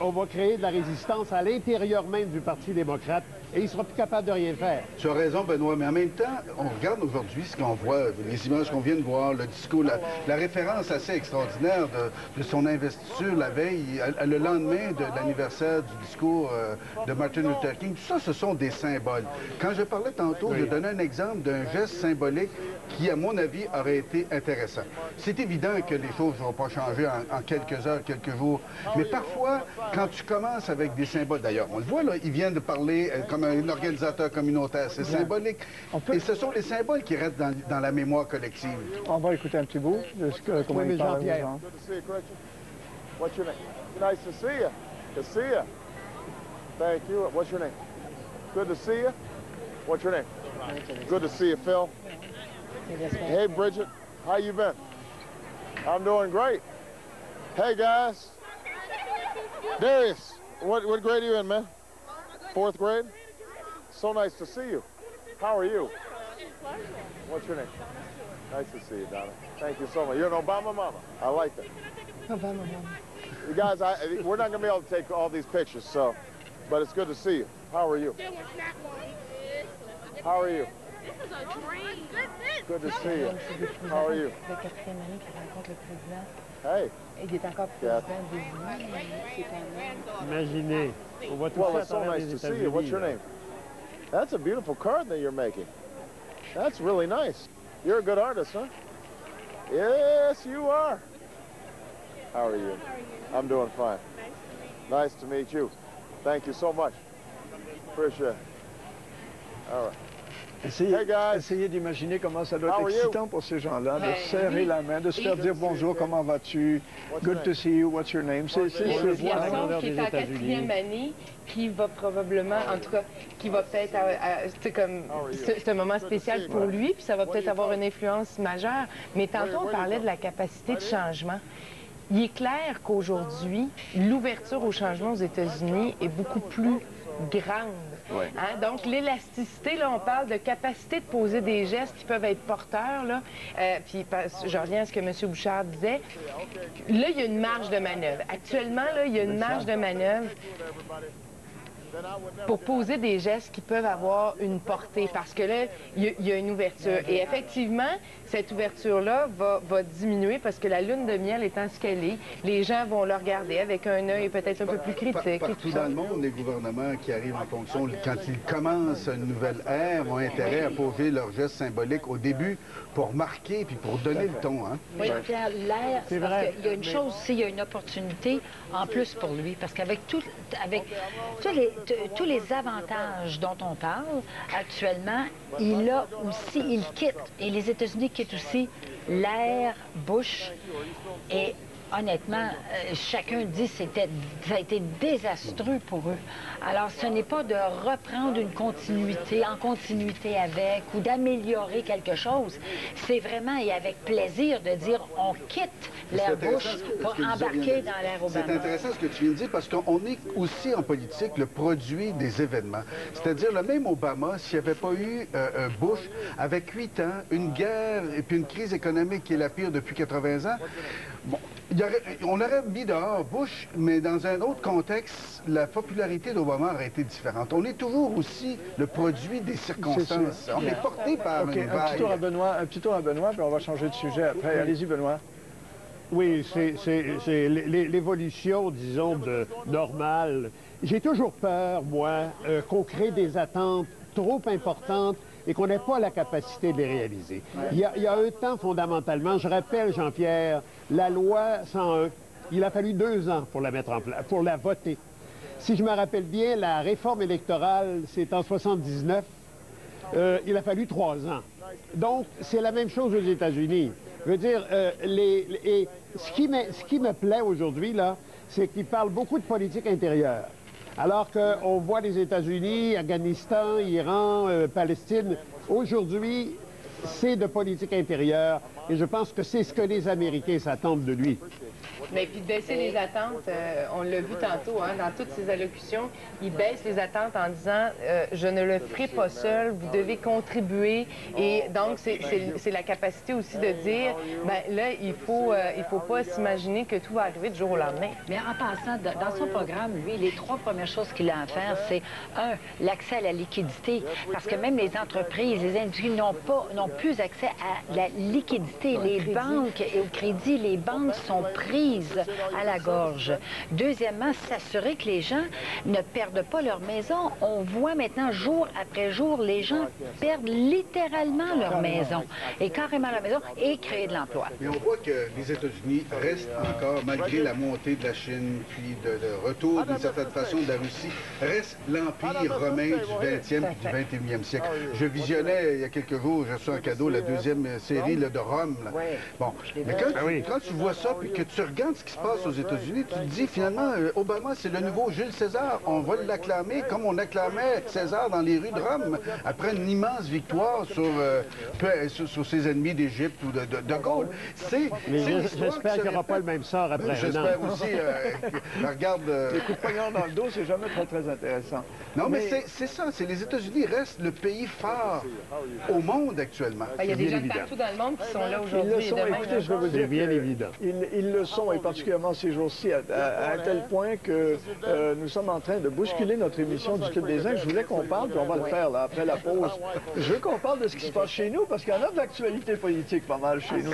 On va créer de la résistance à l'intérieur même du Parti démocrate et il ne sera plus capable de rien faire. Tu as raison, Benoît, mais en même temps, on regarde aujourd'hui ce qu'on voit, les images qu'on vient de voir, le discours, la référence assez extraordinaire de son investiture la veille, le lendemain de l'anniversaire du discours de Martin Luther King. Tout ça, ce sont des symboles. Quand je parlais tantôt, je donnais un exemple d'un geste symbolique qui, à mon avis, aurait été intéressant. C'est évident que les choses ne vont pas changer en quelques heures, quelques jours, mais parfois, quand tu commences avec des symboles, d'ailleurs, on le voit là, il vient de parler comme un organisateur communautaire, c'est symbolique. Et ce sont les symboles qui restent dans la mémoire collective. On va écouter un petit bout de ce que comment il parle. Jean-Pierre. Good to see you, Christian. What's your name? Nice to see you. Good to see you. Thank you. What's your name? Good to see you. What's your name? Good to see you, Phil. Hey, Bridget. How you been? I'm doing great. Hey, guys. Darius, what grade are you in, man? 4th grade? So nice to see you. How are you? What's your name? Nice to see you, Donna. Thank you so much. You're an Obama mama. I like that. Obama mama. You guys, we're not going to be able to take all these pictures, but it's good to see you. How are you? How are you? Good to see you. How are you? Hey. Il est encore président désigné. Imaginez. On va tout well, ça it's so nice to see you. What's your name? That's a beautiful card that you're making. That's really nice. You're a good artist, huh? Yes, you are. How are you? I'm doing fine. Nice to meet you. Thank you so much. Appreciate it. All right. Essayez d'imaginer comment ça doit être excitant pour ces gens-là, de serrer la main, de se faire dire bonjour, comment vas-tu? Good to see you, what's your name? C'est ce garçon qui est en 4e année, qui va probablement, en tout cas, qui va peut-être, c'est un moment spécial pour lui, puis ça va peut-être avoir une influence majeure. Mais tantôt, on parlait de la capacité de changement. Il est clair qu'aujourd'hui, l'ouverture au changement aux États-Unis est beaucoup plus grande. Ouais. Hein? Donc, l'élasticité, là, on parle de capacité de poser des gestes qui peuvent être porteurs, là. Puis, je reviens à ce que M. Bouchard disait. Là, il y a une marge de manœuvre. Actuellement, là, il y a une marge de manœuvre pour poser des gestes qui peuvent avoir une portée, parce que là, il y a une ouverture. Et effectivement, cette ouverture-là va diminuer parce que la lune de miel étant ce qu'elle est, les gens vont le regarder avec un œil peut-être un peu plus critique. Partout dans le monde, les gouvernements qui arrivent en fonction, quand ils commencent une nouvelle ère, ont intérêt à poser leurs gestes symboliques au début pour marquer puis pour donner le ton. Hein? Oui, Pierre, l'air, c'est parce qu'il y a une chose aussi, il y a une opportunité en plus pour lui, parce qu'avec tous les avantages dont on parle actuellement, il quitte, et les États-Unis quittent aussi l'ère Bush, et honnêtement, chacun dit que ça a été désastreux pour eux. Alors, ce n'est pas de reprendre une continuité, en continuité avec, ou d'améliorer quelque chose. C'est vraiment, et avec plaisir, de dire on quitte l'ère Bush pour embarquer dans l'ère Obama. C'est intéressant ce que tu viens de dire, parce qu'on est aussi en politique le produit des événements. C'est-à-dire, le même Obama, s'il n'y avait pas eu Bush, avec 8 ans, une guerre et puis une crise économique qui est la pire depuis 80 ans, bon, on aurait mis dehors Bush, mais dans un autre contexte, la popularité d'Obama aurait été différente. On est toujours aussi le produit des circonstances. On est porté par une vague. Un petit tour à Benoît, puis on va changer de sujet après. Allez-y, Benoît. Oui, c'est l'évolution, disons, normale. J'ai toujours peur, moi, qu'on crée des attentes trop importantes et qu'on n'ait pas la capacité de les réaliser. Il y a un temps, fondamentalement, je rappelle, Jean-Pierre, la loi 101, il a fallu 2 ans pour la mettre en place, pour la voter. Si je me rappelle bien, la réforme électorale, c'est en 79, il a fallu 3 ans. Donc, c'est la même chose aux États-Unis. Je veux dire, ce qui me plaît aujourd'hui, là, c'est qu'ils parlent beaucoup de politique intérieure. Alors qu'on voit les États-Unis, Afghanistan, Iran, Palestine, aujourd'hui, c'est de politique intérieure. Et je pense que c'est ce que les Américains s'attendent de lui. Mais puis baisser les attentes, on l'a vu tantôt, hein, dans toutes ses allocutions, il baisse les attentes en disant je ne le ferai pas seul, vous devez contribuer. Et donc, c'est la capacité aussi de dire, ben là, il faut pas s'imaginer que tout va arriver du jour au lendemain. Mais en passant, dans son programme, lui, les 3 premières choses qu'il a à faire, c'est 1, l'accès à la liquidité, parce que même les entreprises, les industries n'ont plus accès à la liquidité. Les banques et au crédit, les banques sont prises à la gorge. Deuxièmement, s'assurer que les gens ne perdent pas leur maison. On voit maintenant, jour après jour, les gens perdent littéralement leur maison, et carrément leur maison, et créer de l'emploi. Mais on voit que les États-Unis restent encore, malgré la montée de la Chine, puis le retour d'une certaine façon de la Russie, reste l'empire romain du 20e et du 21e siècle. Je visionnais il y a quelques jours, j'ai reçu un cadeau, la 2e série là, de Rome. Là. Bon, mais quand tu vois ça, puis que tu regardes ce qui se passe aux États-Unis, tu te dis finalement, Obama, c'est le nouveau Jules César. On va l'acclamer comme on acclamait César dans les rues de Rome, après une immense victoire sur ses ennemis d'Égypte ou de Gaulle. J'espère qu'il n'y aura pas le même sort après. J'espère aussi. Regarde... Les coups de poignard dans le dos, c'est jamais très, très intéressant. Non, mais c'est ça. Les États-Unis restent le pays phare au monde actuellement. Il y a des gens partout dans le monde qui sont là aujourd'hui. Ils le sont, écoutez, je vais vous dire, c'est bien évident. Ils le sont, et particulièrement ces jours-ci, à un tel point que nous sommes en train de bousculer notre émission du Club des Indes. Je voulais qu'on parle, puis on va le faire là, après la pause. Je veux qu'on parle de ce qui se passe chez nous, parce qu'il y en a de l'actualité politique pas mal chez nous.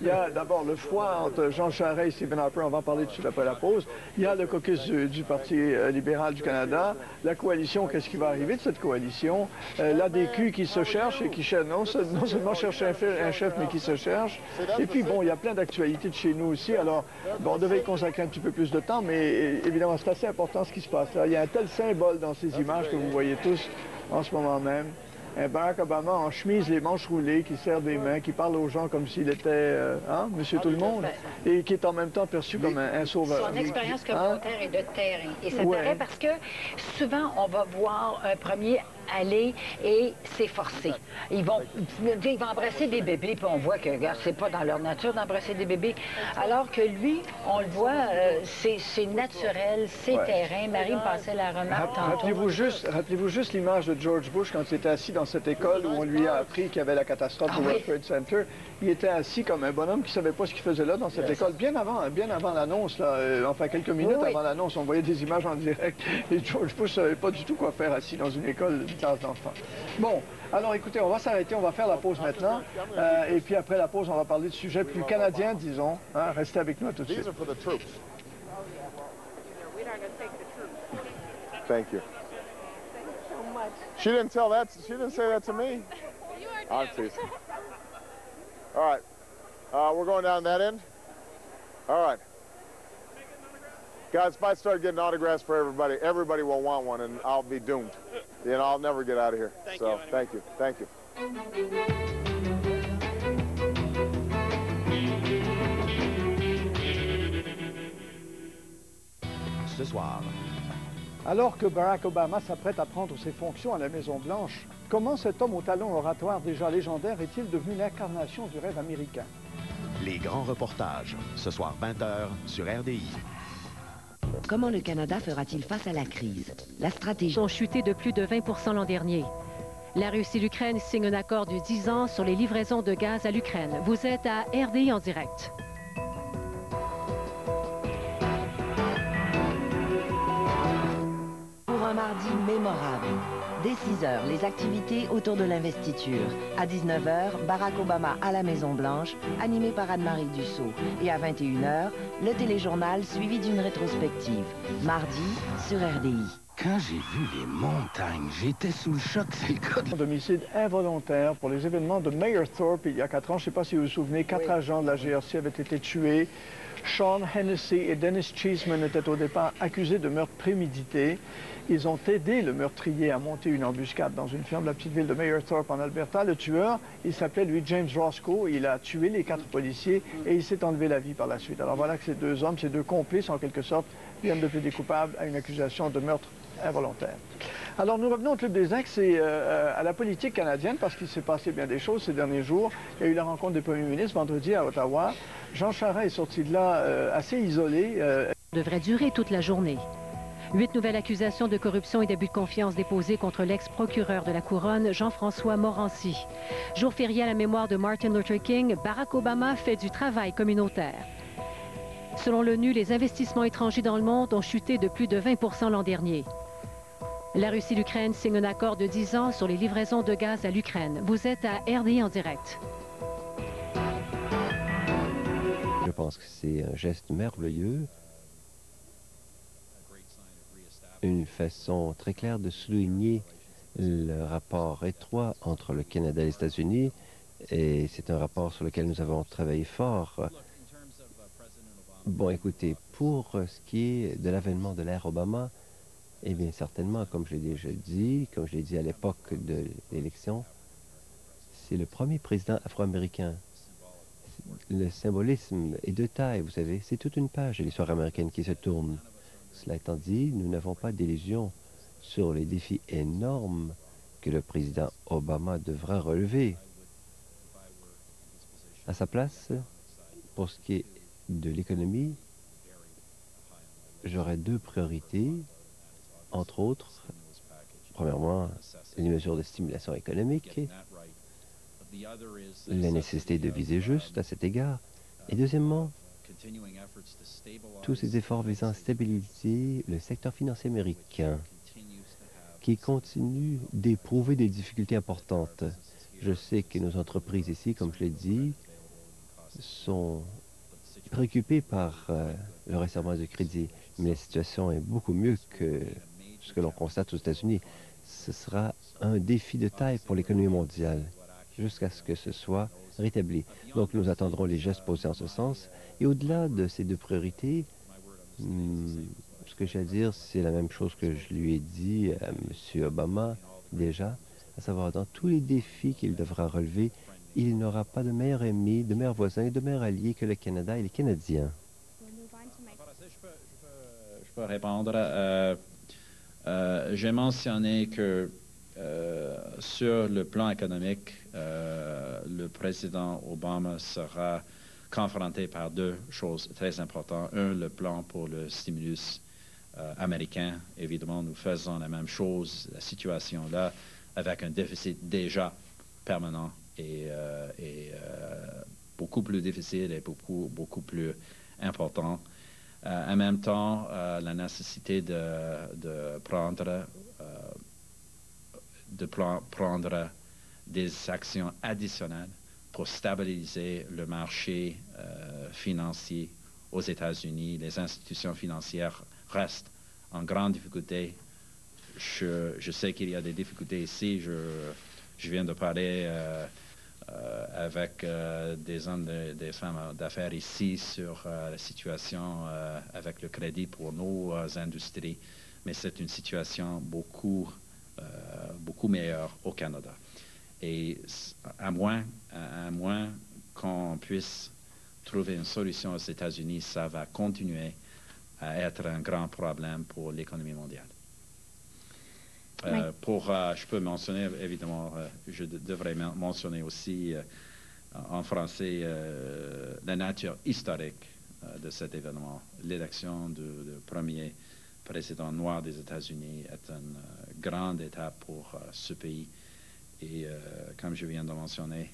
Il y a d'abord le froid entre Jean Charest et Stephen Harper, on va en parler tout de suite après la pause. Il y a le caucus du Parti libéral du Canada, la coalition, qu'est-ce qui va arriver de cette coalition, l'ADQ qui se cherche et qui non seulement cherche un chef, mais qui se cherche. Et puis, bon, il y a plein d'actualités de chez nous aussi. Alors, bon, on devait y consacrer un petit peu plus de temps, mais évidemment, c'est assez important ce qui se passe là. Il y a un tel symbole dans ces images que vous voyez tous en ce moment même. Un Barack Obama en chemise, les manches roulées, qui serre des mains, qui parle aux gens comme s'il était, monsieur tout le monde, et qui est en même temps perçu comme un sauveur. Son expérience communautaire est de terrain. Et ça paraît parce que souvent, on va voir un premier aller et s'efforcer. Ils vont embrasser des bébés, puis on voit que, regarde, c'est pas dans leur nature d'embrasser des bébés. Alors que lui, on le voit, c'est naturel, c'est terrain. Marie me passait la remarque tantôt. Rappelez-vous juste l'image de George Bush quand il était assis dans cette école où on lui a appris qu'il y avait la catastrophe du World Trade Center. Il était assis comme un bonhomme qui ne savait pas ce qu'il faisait là dans cette école. Bien avant l'annonce, enfin quelques minutes avant l'annonce, on voyait des images en direct. Et George Bush ne savait pas du tout quoi faire assis dans une école de classe d'enfants. Bon, alors écoutez, on va s'arrêter, on va faire la pause maintenant. Et puis après la pause, on va parler de sujets plus canadiens, disons. Hein? Restez avec nous tout de suite. Thank you. She didn't tell that. She didn't say that to me. I'm teasing. All right. We're going down that end. All right. Guys, if I start getting autographs for everybody, everybody will want one, and I'll be doomed. You know, I'll never get out of here. Thank you. Thank you. Ce soir. Alors que Barack Obama s'apprête à prendre ses fonctions à la Maison-Blanche, comment cet homme au talent oratoire déjà légendaire est-il devenu l'incarnation du rêve américain? Les grands reportages, ce soir 20h sur RDI. Comment le Canada fera-t-il face à la crise? La stratégie ont chuté de plus de 20% l'an dernier. La Russie et l'Ukraine signent un accord de 10 ans sur les livraisons de gaz à l'Ukraine. Vous êtes à RDI en direct. Pour un mardi mémorable. Dès 6h, les activités autour de l'investiture. À 19h, Barack Obama à la Maison-Blanche, animé par Anne-Marie Dussault. Et à 21h, le téléjournal suivi d'une rétrospective. Mardi, sur RDI. Quand j'ai vu les montagnes, j'étais sous le choc, c'est le cas. D'homicide involontaire pour les événements de Mayor Thorpe il y a 4 ans. Je ne sais pas si vous vous souvenez, 4 agents de la GRC avaient été tués. Sean Hennessy et Dennis Cheeseman étaient au départ accusés de meurtre prémédité. Ils ont aidé le meurtrier à monter une embuscade dans une ferme de la petite ville de Mayor Thorpe en Alberta. Le tueur, il s'appelait lui James Roscoe. Il a tué les 4 policiers et il s'est enlevé la vie par la suite. Alors voilà que ces 2 hommes, ces 2 complices en quelque sorte, viennent de plaider coupables à une accusation de meurtre involontaire. Alors nous revenons au Club des Ex et à la politique canadienne parce qu'il s'est passé bien des choses ces derniers jours. Il y a eu la rencontre des premiers ministres vendredi à Ottawa. Jean Charest est sorti de là assez isolé. Devrait durer toute la journée. 8 nouvelles accusations de corruption et d'abus de confiance déposées contre l'ex-procureur de la Couronne, Jean-François Morancy. Jour férié à la mémoire de Martin Luther King, Barack Obama fait du travail communautaire. Selon l'ONU, les investissements étrangers dans le monde ont chuté de plus de 20% l'an dernier. La Russie et l'Ukraine signent un accord de 10 ans sur les livraisons de gaz à l'Ukraine. Vous êtes à RDI en direct. Je pense que c'est un geste merveilleux, une façon très claire de souligner le rapport étroit entre le Canada et les États-Unis, et c'est un rapport sur lequel nous avons travaillé fort. Bon, écoutez, pour ce qui est de l'avènement de l'ère Obama, eh bien, certainement, comme je l'ai déjà dit, comme je l'ai dit à l'époque de l'élection, c'est le premier président afro-américain. Le symbolisme est de taille, vous savez, c'est toute une page de l'histoire américaine qui se tourne. Cela étant dit, nous n'avons pas d'illusions sur les défis énormes que le président Obama devra relever. À sa place, pour ce qui est de l'économie, j'aurais 2 priorités, entre autres, premièrement, les mesures de stimulation économique, la nécessité de viser juste à cet égard, et deuxièmement, tous ces efforts visant à stabiliser le secteur financier américain, qui continue d'éprouver des difficultés importantes. Je sais que nos entreprises ici, comme je l'ai dit, sont préoccupées par le resserrement du crédit, mais la situation est beaucoup mieux que ce que l'on constate aux États-Unis. Ce sera un défi de taille pour l'économie mondiale, jusqu'à ce que ce soit rétabli. Donc, nous attendrons les gestes posés en ce sens. Et au-delà de ces 2 priorités, ce que j'ai à dire, c'est la même chose que je lui ai dit à M. Obama déjà, à savoir, dans tous les défis qu'il devra relever, il n'aura pas de meilleur ami, de meilleur voisin et de meilleur allié que le Canada et les Canadiens. Je peux répondre. J'ai mentionné que sur le plan économique, le président Obama sera confronté par deux choses très importantes. Un, le plan pour le stimulus américain. Évidemment, nous faisons la même chose, la situation là, avec un déficit déjà permanent et beaucoup plus difficile et beaucoup plus important. En même temps, la nécessité de prendre des actions additionnelles pour stabiliser le marché financier aux États-Unis. Les institutions financières restent en grande difficulté. Je sais qu'il y a des difficultés ici. Je viens de parler avec des hommes, des femmes d'affaires ici sur la situation avec le crédit pour nos industries, mais c'est une situation beaucoup meilleure au Canada. Et à moins qu'on puisse trouver une solution aux États-Unis, ça va continuer à être un grand problème pour l'économie mondiale. Je peux mentionner, évidemment, je devrais mentionner aussi en français la nature historique de cet événement. L'élection du premier président noir des États-Unis est une grande étape pour ce pays. Et comme je viens de mentionner,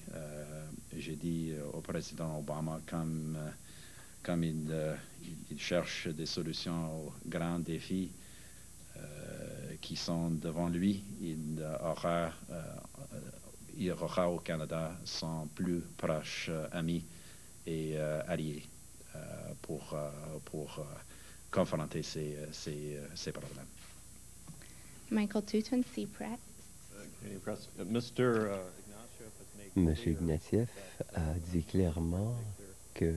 j'ai dit au président Obama, comme il cherche des solutions aux grands défis qui sont devant lui, il aura au Canada son plus proche ami et allié pour confronter ces problèmes. Michael Tutun, CPRET. Monsieur Ignatieff a dit clairement que,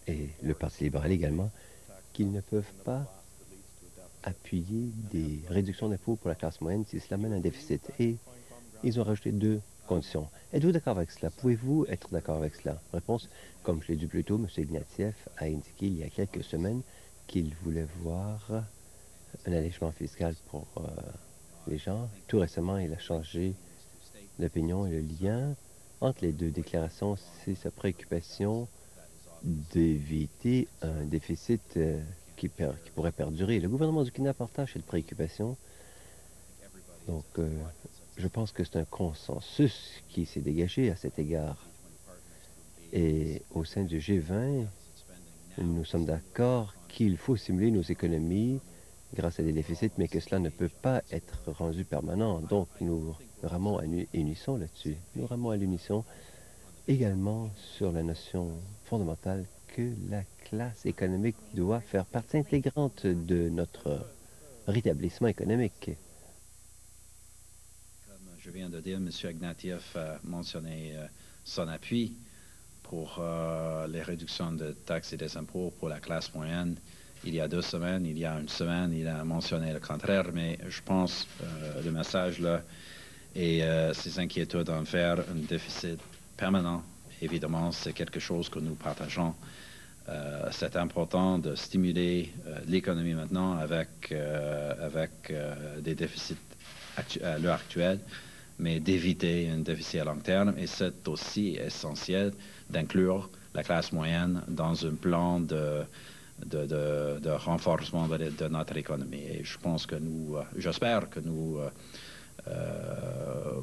et le Parti libéral également, qu'ils ne peuvent pas appuyer des réductions d'impôts pour la classe moyenne si cela mène à un déficit. Et ils ont rajouté deux conditions. Êtes-vous d'accord avec cela? Pouvez-vous être d'accord avec cela? Réponse, comme je l'ai dit plus tôt, M. Ignatieff a indiqué il y a quelques semaines qu'il voulait voir un allègement fiscal pour les gens. Tout récemment, il a changé d'opinion et le lien entre les deux déclarations, c'est sa préoccupation d'éviter un déficit qui pourrait perdurer. Le gouvernement du Canada partage cette préoccupation. Donc, je pense que c'est un consensus qui s'est dégagé à cet égard. Et au sein du G20, nous sommes d'accord qu'il faut stimuler nos économies grâce à des déficits, mais que cela ne peut pas être rendu permanent. Donc, nous ramons à l'unisson là-dessus. Nous ramons à l'unisson également sur la notion fondamentale que la classe économique doit faire partie intégrante de notre rétablissement économique. Comme je viens de dire, M. Ignatieff a mentionné son appui pour les réductions de taxes et des impôts pour la classe moyenne. Il y a 2 semaines, il y a 1 semaine, il a mentionné le contraire, mais je pense le message là et ces inquiétudes en faire un déficit permanent, évidemment, c'est quelque chose que nous partageons. C'est important de stimuler l'économie maintenant avec des déficits à l'heure actuelle, mais d'éviter un déficit à long terme. Et c'est aussi essentiel d'inclure la classe moyenne dans un plan de renforcement de notre économie. Et je pense que j'espère que nous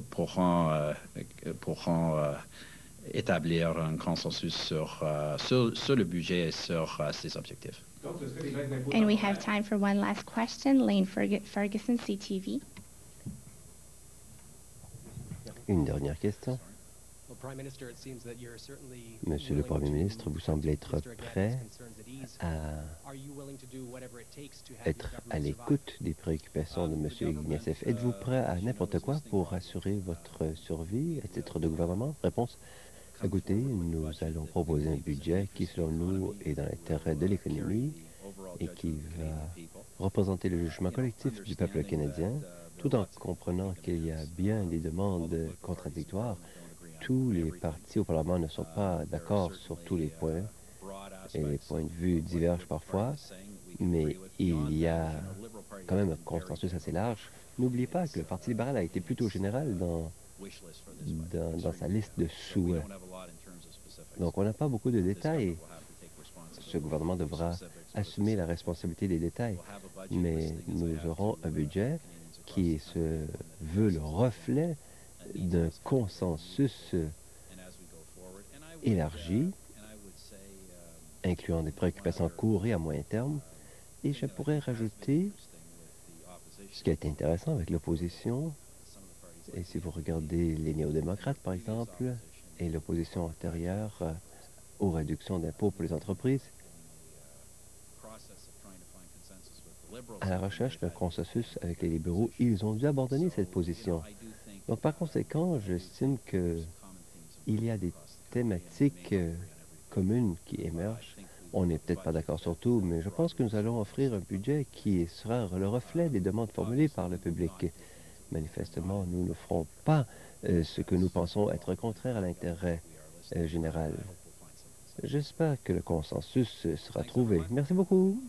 pourrons établir un consensus sur le budget et sur ses objectifs. And we have time for one last question. Lane Ferguson, CTV. Une dernière question. Monsieur le Premier ministre, vous semblez être prêt à être à l'écoute des préoccupations de M. Ignatieff. Êtes-vous prêt à n'importe quoi pour assurer votre survie à titre de gouvernement? Réponse, écoutez, nous allons proposer un budget qui, selon nous, est dans l'intérêt de l'économie et qui va représenter le jugement collectif du peuple canadien, tout en comprenant qu'il y a bien des demandes contradictoires. Tous les partis au Parlement ne sont pas d'accord sur tous les points et les points de vue divergent parfois, mais il y a quand même un consensus assez large. N'oubliez pas que le Parti libéral a été plutôt général dans sa liste de souhaits. Donc, on n'a pas beaucoup de détails. Ce gouvernement devra assumer la responsabilité des détails. Mais nous aurons un budget qui se veut le reflet d'un consensus élargi, incluant des préoccupations à court et à moyen terme. Et je pourrais rajouter ce qui a été intéressant avec l'opposition, et si vous regardez les néo-démocrates, par exemple, et l'opposition antérieure aux réductions d'impôts pour les entreprises, à la recherche d'un consensus avec les libéraux, ils ont dû abandonner cette position. Donc, par conséquent, j'estime qu'il y a des thématiques communes qui émergent. On n'est peut-être pas d'accord sur tout, mais je pense que nous allons offrir un budget qui sera le reflet des demandes formulées par le public. Manifestement, nous ne ferons pas ce que nous pensons être contraire à l'intérêt général. J'espère que le consensus sera trouvé. Merci beaucoup.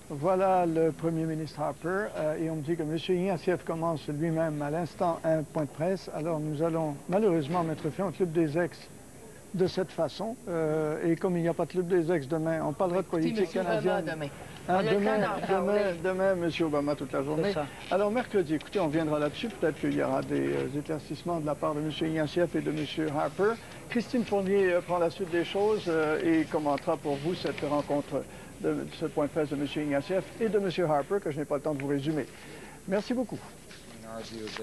Voilà le premier ministre Harper, et on me dit que M. Ignatieff commence lui-même à l'instant un point de presse. Alors nous allons malheureusement mettre fin au Club des ex de cette façon. Et comme il n'y a pas de Club des ex demain, on parlera de politique canadienne. Demain, M. Obama toute la journée. Alors mercredi, écoutez, on viendra là-dessus. Peut-être qu'il y aura des éclaircissements de la part de M. Ignatieff et de M. Harper. Christine Fournier prend la suite des choses et commentera pour vous cette rencontre de ce point de presse de M. Ignatieff et de M. Harper, que je n'ai pas le temps de vous résumer. Merci beaucoup. Mais il y a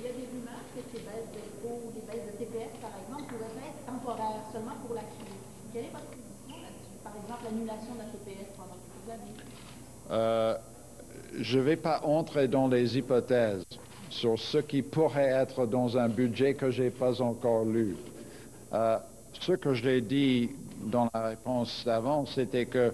des rumeurs que ces baisses d'impôts ou des baisses de TPS, par exemple, pourraient être temporaires seulement pour la crise. Quelle est votre position là-dessus? Par exemple, l'annulation de la TPS pendant quelques années? Je ne vais pas entrer dans les hypothèses sur ce qui pourrait être dans un budget que je n'ai pas encore lu. Ce que j'ai dit dans la réponse d'avant, c'était que